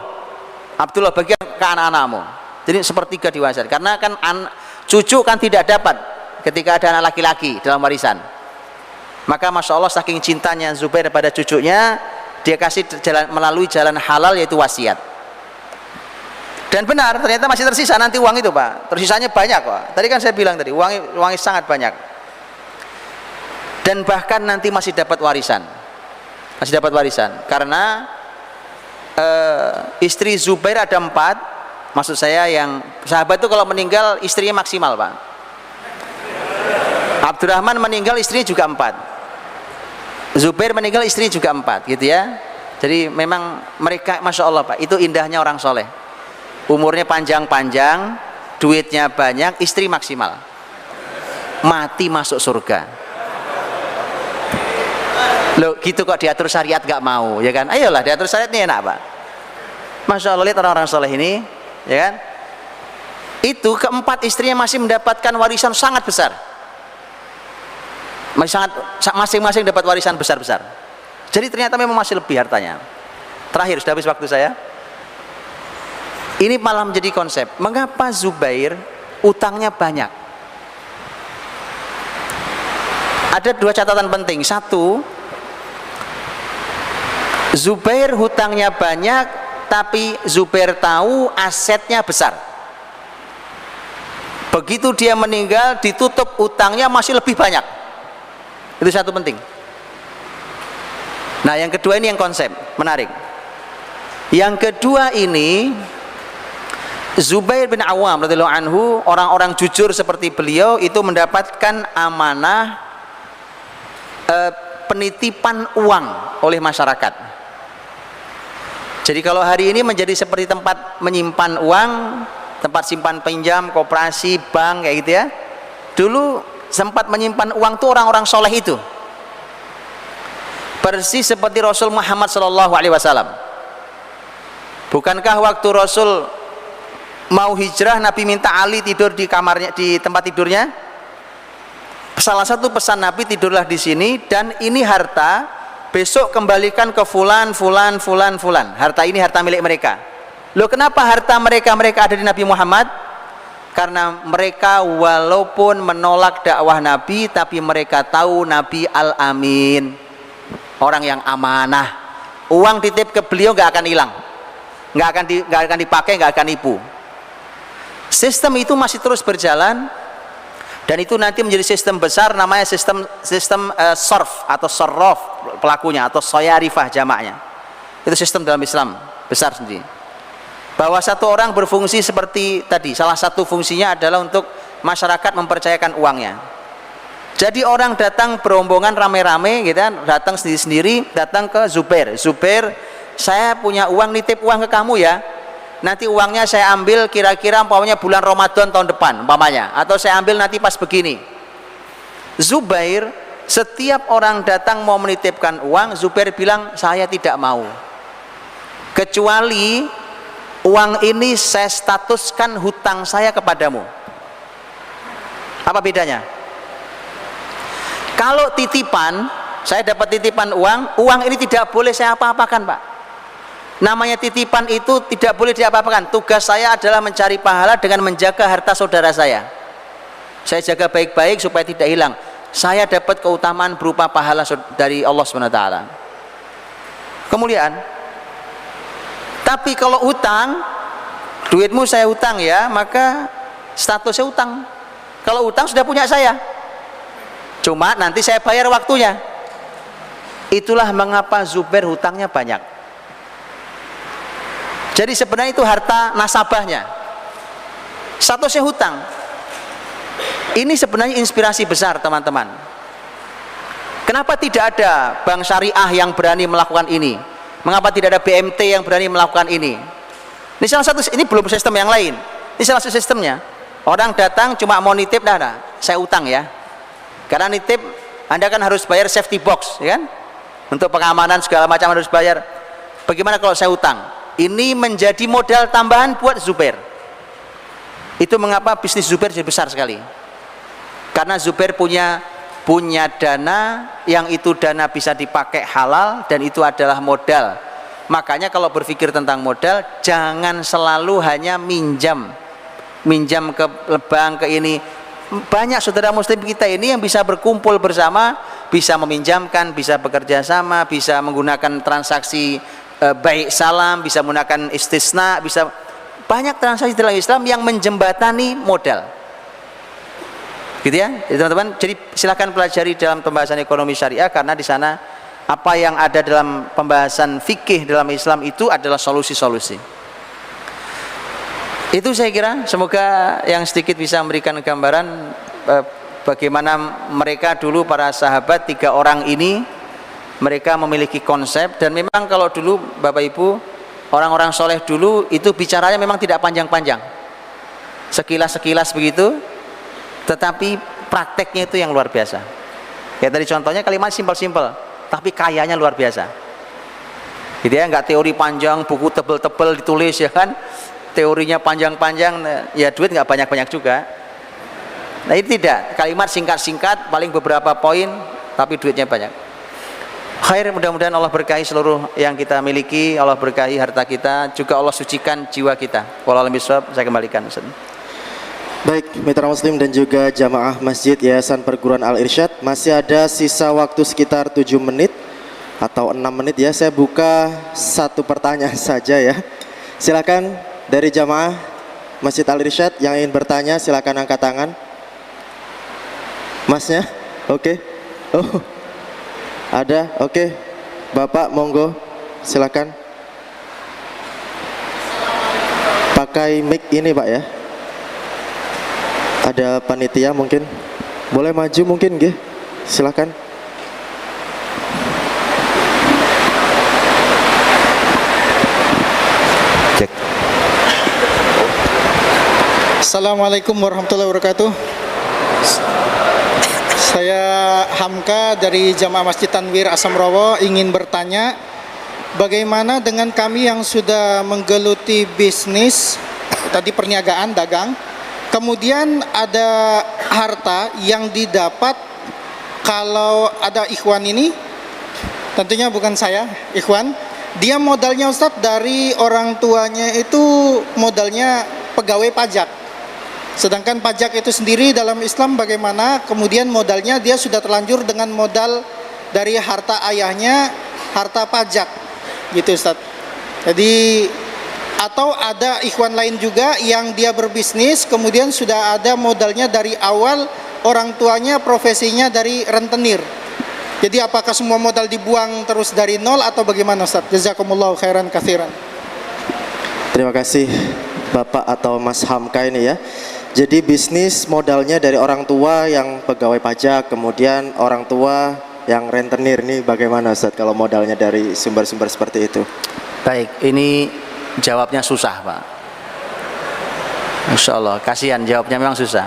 Abdullah bagi ke anak-anakmu. Jadi sepertiga diwasiat. Karena kan cucu kan tidak dapat ketika ada anak laki-laki dalam warisan. Maka Masya Allah saking cintanya Zubair pada cucunya, dia kasih melalui jalan halal, yaitu wasiat. Dan benar, ternyata masih tersisa nanti uang itu, Pak. Tersisanya banyak, Pak. Tadi kan saya bilang tadi, uangnya sangat banyak. Dan bahkan nanti masih dapat warisan. Masih dapat warisan. Karena istri Zubair ada 4. Maksud saya yang sahabat itu kalau meninggal istrinya maksimal, Pak. Abdurrahman meninggal istrinya juga 4. Zubair meninggal istrinya juga 4, gitu ya. Jadi memang mereka Masya Allah, Pak, itu indahnya orang soleh. Umurnya panjang-panjang, duitnya banyak, istri maksimal. Mati masuk surga. Loh, gitu kok diatur syariat gak mau, ya kan? Ayolah, diatur syariat ini enak, Pak. Masya Allah, lihat orang-orang soleh ini, ya kan? Itu keempat istrinya masih mendapatkan warisan sangat besar. Masing-masing dapat warisan besar-besar. Jadi ternyata memang masih lebih hartanya. Terakhir, sudah habis waktu saya. Ini malah menjadi konsep. Mengapa Zubair utangnya banyak? Ada dua catatan penting. Satu, Zubair hutangnya banyak, tapi Zubair tahu asetnya besar. Begitu dia meninggal, ditutup utangnya masih lebih banyak. Itu satu penting. Nah, yang kedua ini yang konsep, menarik. Yang kedua ini, Zubair bin Awam radhiyallahu anhu, orang-orang jujur seperti beliau itu mendapatkan amanah penitipan uang oleh masyarakat. Jadi kalau hari ini menjadi seperti tempat menyimpan uang, tempat simpan pinjam, koperasi, bank kayak gitu ya. Dulu sempat menyimpan uang tuh orang-orang soleh itu. Persis seperti Rasul Muhammad SAW. Bukankah waktu Rasul mau hijrah, Nabi minta Ali tidur di kamarnya, di tempat tidurnya? Salah satu pesan Nabi, tidurlah di sini, dan ini harta, besok kembalikan ke fulan. Harta ini harta milik mereka. Loh, kenapa harta mereka ada di Nabi Muhammad? Karena mereka walaupun menolak dakwah Nabi, tapi mereka tahu Nabi Al-Amin, orang yang amanah. Uang titip ke beliau nggak akan hilang, nggak akan dipakai, nggak akan nipu. Sistem itu masih terus berjalan, dan itu nanti menjadi sistem besar, namanya sistem sorf atau sorrof pelakunya, atau soyarifah jamaknya. Itu sistem dalam Islam besar sendiri, bahwa satu orang berfungsi seperti tadi. Salah satu fungsinya adalah untuk masyarakat mempercayakan uangnya. Jadi orang datang berombongan rame-rame gitu kan, datang sendiri-sendiri, datang ke Zubair. Zubair, saya punya uang, nitip uang ke kamu ya. Nanti uangnya saya ambil kira-kira umpamanya bulan Ramadan tahun depan umpamanya, atau saya ambil nanti pas begini. Zubair, setiap orang datang mau menitipkan uang, Zubair bilang saya tidak mau, kecuali uang ini saya statuskan hutang saya kepadamu. Apa bedanya? Kalau titipan, saya dapat titipan uang ini tidak boleh saya apa-apakan, Pak. Namanya titipan itu tidak boleh diapa-apakan. Tugas saya adalah mencari pahala dengan menjaga harta saudara saya. Saya jaga baik-baik supaya tidak hilang. Saya dapat keutamaan berupa pahala dari Allah SWT, kemuliaan. Tapi kalau utang, duitmu saya utang ya, maka statusnya utang. Kalau utang sudah punya saya, cuma nanti saya bayar waktunya. Itulah mengapa Zubair hutangnya banyak. Jadi sebenarnya itu harta nasabahnya, statusnya hutang. Ini sebenarnya inspirasi besar teman-teman. Kenapa tidak ada bank syariah yang berani melakukan ini? Mengapa tidak ada BMT yang berani melakukan ini? Ini salah satu, ini belum sistem yang lain. Ini salah satu sistemnya. Orang datang cuma mau nitip, nah, saya utang ya. Karena nitip, Anda kan harus bayar safety box, ya kan? Untuk pengamanan segala macam harus bayar. Bagaimana kalau saya utang? Ini menjadi modal tambahan buat Zubair. Itu mengapa bisnis Zubair jadi besar sekali. Karena Zubair punya dana, yang itu dana bisa dipakai halal, dan itu adalah modal. Makanya kalau berpikir tentang modal, jangan selalu hanya minjam ke bank, ke ini. Banyak saudara muslim kita ini yang bisa berkumpul bersama, bisa meminjamkan, bisa bekerja sama, bisa menggunakan transaksi baik salam, bisa menggunakan istisna, bisa banyak transaksi dalam Islam yang menjembatani modal, gitu ya, teman-teman. Jadi silakan pelajari dalam pembahasan ekonomi syariah, karena di sana apa yang ada dalam pembahasan fikih dalam Islam itu adalah solusi-solusi. Itu saya kira, semoga yang sedikit bisa memberikan gambaran bagaimana mereka dulu, para sahabat 3 orang ini, mereka memiliki konsep. Dan memang kalau dulu Bapak Ibu, orang-orang soleh dulu itu bicaranya memang tidak panjang-panjang, sekilas-sekilas begitu, tetapi prakteknya itu yang luar biasa. Kayak tadi contohnya kalimat simpel-simpel, tapi kayanya luar biasa, gitu ya. Nggak teori panjang, buku tebel-tebel ditulis ya kan, teorinya panjang-panjang, ya duit nggak banyak-banyak juga. Nah ini tidak, kalimat singkat-singkat, paling beberapa poin, tapi duitnya banyak. Khair, mudah-mudahan Allah berkahi seluruh yang kita miliki, Allah berkahi harta kita, juga Allah sucikan jiwa kita. Wallahu a'lam bishawab. Saya kembalikan, Ustaz. Baik, mitra muslim dan juga jamaah Masjid Yayasan Perguruan Al-Irsyad, masih ada sisa waktu sekitar 7 menit atau 6 menit ya. Saya buka satu pertanyaan saja ya. Silakan dari jamaah Masjid Al-Irsyad yang ingin bertanya, silakan angkat tangan. Masnya? Oke. Oh. Ada? Oke. Bapak monggo, silakan. Pakai mic ini, Pak ya. Ada panitia mungkin. Boleh maju mungkin nggih? Silakan. Cek. Assalamualaikum warahmatullahi wabarakatuh. Saya Hamka dari Jamaah Masjid Tanwir Asamrowo ingin bertanya, bagaimana dengan kami yang sudah menggeluti bisnis tadi perniagaan, dagang, kemudian ada harta yang didapat, kalau ada ikhwan ini, tentunya bukan saya, ikhwan, dia modalnya Ustadz dari orang tuanya itu modalnya pegawai pajak. Sedangkan pajak itu sendiri dalam Islam bagaimana? Kemudian modalnya dia sudah terlanjur dengan modal dari harta ayahnya, harta pajak, gitu Ustaz. Jadi atau ada ikhwan lain juga yang dia berbisnis, kemudian sudah ada modalnya dari awal, orang tuanya profesinya dari rentenir. Jadi apakah semua modal dibuang terus dari nol atau bagaimana Ustaz? Jazakumullahu khairan katsiran. Terima kasih Bapak atau Mas Hamka ini ya. Jadi bisnis modalnya dari orang tua yang pegawai pajak, kemudian orang tua yang rentenir, ini bagaimana Ustaz kalau modalnya dari sumber-sumber seperti itu? Baik, ini jawabnya susah Pak. Masya Allah, kasihan jawabnya memang susah.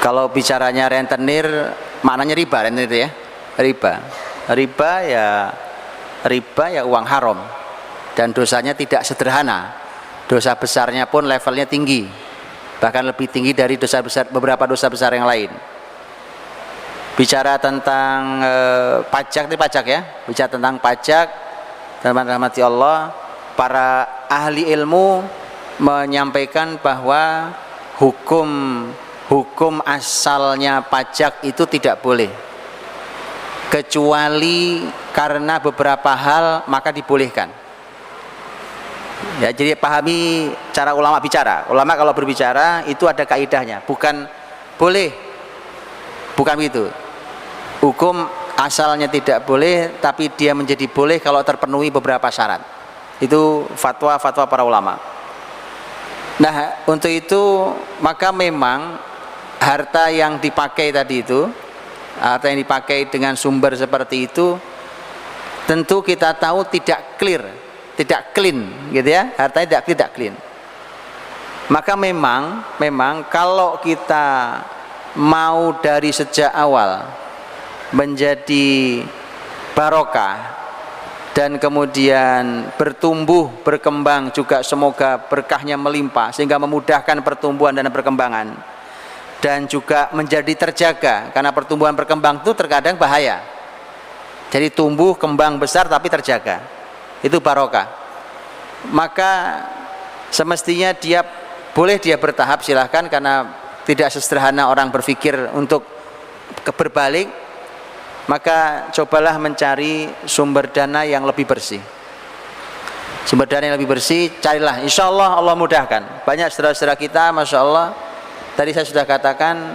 Kalau bicaranya rentenir, maknanya riba, rentenir ya, riba ya uang haram, dan dosanya tidak sederhana. Dosa besarnya pun levelnya tinggi, bahkan lebih tinggi dari dosa besar, beberapa dosa besar yang lain. Bicara tentang pajak, ini pajak ya, bicara tentang pajak, teman-teman rahmati Allah, para ahli ilmu menyampaikan bahwa hukum asalnya pajak itu tidak boleh, kecuali karena beberapa hal maka dibolehkan. Ya, jadi pahami cara ulama bicara. Ulama kalau berbicara itu ada kaidahnya, bukan boleh, bukan begitu. Hukum asalnya tidak boleh, tapi dia menjadi boleh kalau terpenuhi beberapa syarat. Itu fatwa-fatwa para ulama. Nah, untuk itu maka memang harta yang dipakai tadi itu, harta yang dipakai dengan sumber seperti itu, tentu kita tahu tidak clear, tidak clean, gitu ya, hartanya tidak clean. Maka memang kalau kita mau dari sejak awal menjadi barokah dan kemudian bertumbuh, berkembang juga, semoga berkahnya melimpah sehingga memudahkan pertumbuhan dan perkembangan, dan juga menjadi terjaga, karena pertumbuhan berkembang itu terkadang bahaya. Jadi tumbuh kembang besar tapi terjaga, itu barokah. Maka semestinya dia boleh dia bertahap, silahkan, karena tidak sesederhana orang berpikir untuk berbalik. Maka cobalah mencari sumber dana yang lebih bersih, sumber dana yang lebih bersih, carilah, insya Allah Allah mudahkan. Banyak saudara-saudara kita, Masya Allah, tadi saya sudah katakan,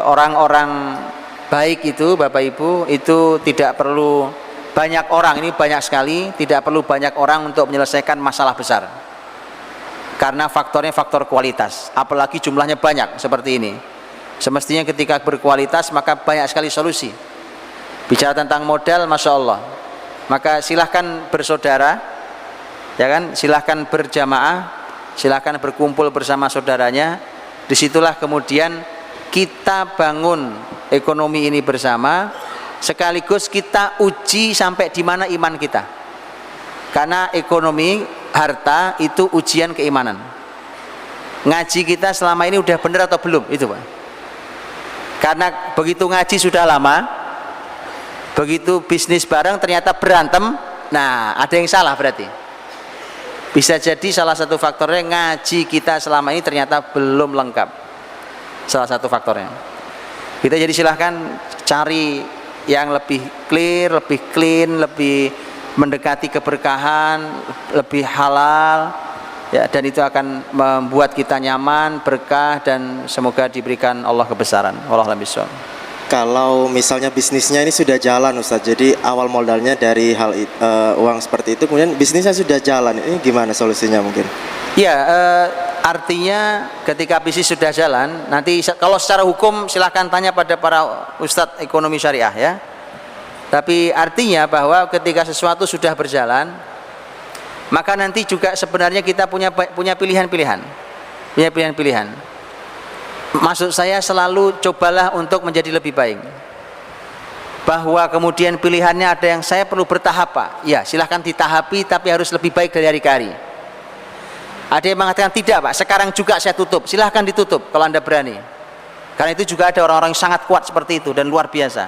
orang-orang baik itu, Bapak Ibu, itu tidak perlu banyak orang, ini banyak sekali, tidak perlu banyak orang untuk menyelesaikan masalah besar, karena faktornya faktor kualitas, apalagi jumlahnya banyak seperti ini. Semestinya ketika berkualitas maka banyak sekali solusi. Bicara tentang modal, Masya Allah, maka silahkan bersaudara, ya kan, silahkan berjamaah, silahkan berkumpul bersama saudaranya. Disitulah kemudian kita bangun ekonomi ini bersama, sekaligus kita uji sampai di mana iman kita, karena ekonomi, harta itu ujian keimanan. Ngaji kita selama ini udah benar atau belum, itu Pak. Karena begitu ngaji sudah lama, Begitu bisnis bareng ternyata berantem, nah ada yang salah berarti. Bisa jadi salah satu faktornya ngaji kita selama ini ternyata belum lengkap. Salah satu faktornya. Kita jadi silahkan cari yang lebih clear, lebih clean, lebih mendekati keberkahan, lebih halal, ya, dan itu akan membuat kita nyaman, berkah, dan semoga diberikan Allah kebesaran. Wallahu a'lam bishawab. Kalau misalnya bisnisnya ini sudah jalan Ustadz, jadi awal modalnya dari uang seperti itu, kemudian bisnisnya sudah jalan, ini gimana solusinya mungkin? Ya, artinya ketika bisnis sudah jalan, nanti kalau secara hukum silahkan tanya pada para ustadz ekonomi syariah ya. Tapi artinya bahwa ketika sesuatu sudah berjalan, maka nanti juga sebenarnya kita punya pilihan-pilihan, punya pilihan-pilihan. Maksud saya selalu cobalah untuk menjadi lebih baik. Bahwa kemudian pilihannya ada yang saya perlu bertahap Pak, ya silahkan ditahapi tapi harus lebih baik dari hari ke hari. Ada yang mengatakan tidak Pak, sekarang juga saya tutup, silahkan ditutup kalau Anda berani. Karena itu juga ada orang-orang yang sangat kuat seperti itu dan luar biasa.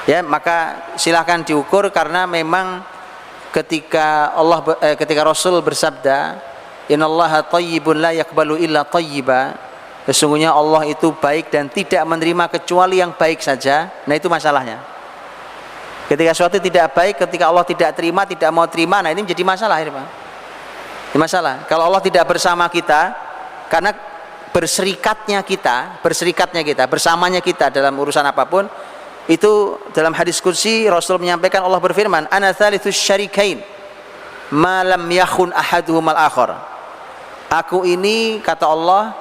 Ya, maka silahkan diukur karena memang ketika Rasul bersabda, innallaha thayyibun la yaqbalu illa thayyiba. Sesungguhnya Allah itu baik dan tidak menerima kecuali yang baik saja. Nah itu masalahnya. Ketika sesuatu tidak baik, ketika Allah tidak terima, tidak mau terima, nah ini menjadi masalah ini Pak. Ini masalah. Kalau Allah tidak bersama kita, karena berserikatnya kita, bersamanya kita dalam urusan apapun, itu dalam hadis qudsi Rasul menyampaikan, Allah berfirman, ana tsalithus syarikain ma lam yakhun ahaduhumal akhar. Aku ini, kata Allah,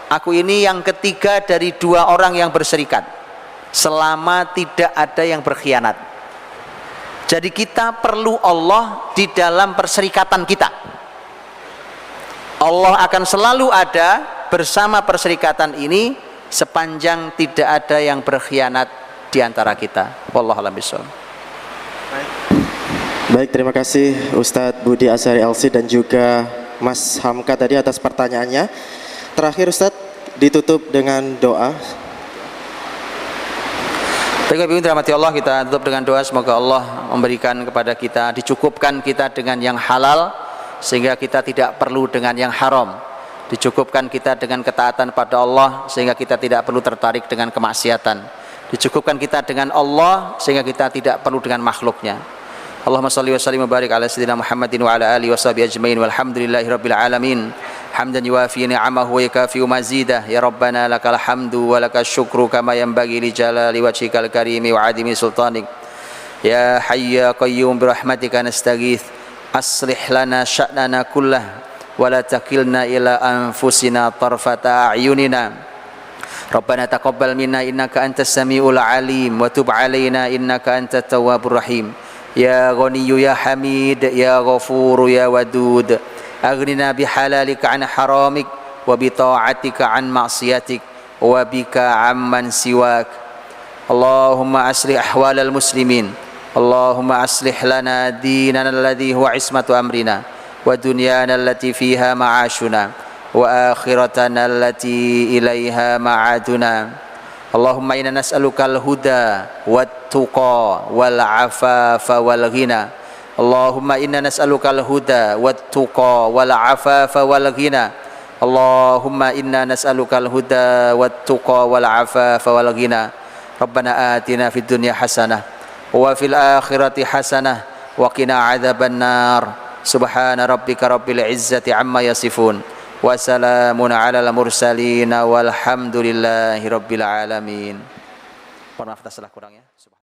aku ini yang ketiga dari dua orang yang berserikat selama tidak ada yang berkhianat. Jadi kita perlu Allah di dalam perserikatan kita. Allah akan selalu ada bersama perserikatan ini sepanjang tidak ada yang berkhianat di antara kita. Wallahu a'lam bishawab. Baik, terima kasih Ustadz Budi Asyari LC dan juga Mas Hamka tadi atas pertanyaannya. Terakhir Ustadz, ditutup dengan doa. Baik, Ibu dirahmati Allah, kita tutup dengan doa. Semoga Allah memberikan kepada kita, dicukupkan kita dengan yang halal sehingga kita tidak perlu dengan yang haram. Dicukupkan kita dengan ketaatan pada Allah sehingga kita tidak perlu tertarik dengan kemaksiatan. Dicukupkan kita dengan Allah sehingga kita tidak perlu dengan makhluknya. Allahumma salli wa sallim wa barik ala sayyidina Muhammadin wa ala alihi wa sahbihi ajmain walhamdulillahi rabbil alamin. Hamdan yuwafi ni'amahu wa yakafi mazidah. Ya Rabbana lakal hamdu wa lakal syukru kama yanbaghi li jalali wajhikal karimi wa adimi sultanik. Ya hayy ya qayyum bi rahmatika nastaghith. Aslih lana sya'nana kullah wa la takilna ila anfusina tarfata a'yunina. Rabbana taqabbal minna innaka antas samiul alim wa tub alaina innaka antat tawwabur rahim. Ya Ghaniyyu ya Hamid ya Ghafur ya Wadud. Aghnina bihalalika an haramik wa bita'atika an ma'siyatik wa bika amman siwak. Allahumma aslih ahwalal muslimin. Allahumma aslih lana dinana alladhi huwa ismatu amrina wa dunyana allati fiha ma'ashuna wa akhiratana allati ilaiha ma'aduna. Allahumma inna nas'aluka al-huda wat-tuqa wal-afafa wal-ghina. Allahumma inna nas'aluka al-huda wat-tuqa wal-afafa wal-ghina. Allahumma inna nas'aluka al-huda wat-tuqa wal-afafa wal-ghina. Rabbana atina fid dunya hasanah wa fil akhirati hasanah wa qina adzaban nar. Subhana rabbika rabbil izzati amma yasifun. Wassalamun ala al-mursalin walhamdulillahi rabbil alamin. Mohon maaf atas salah kurangnya.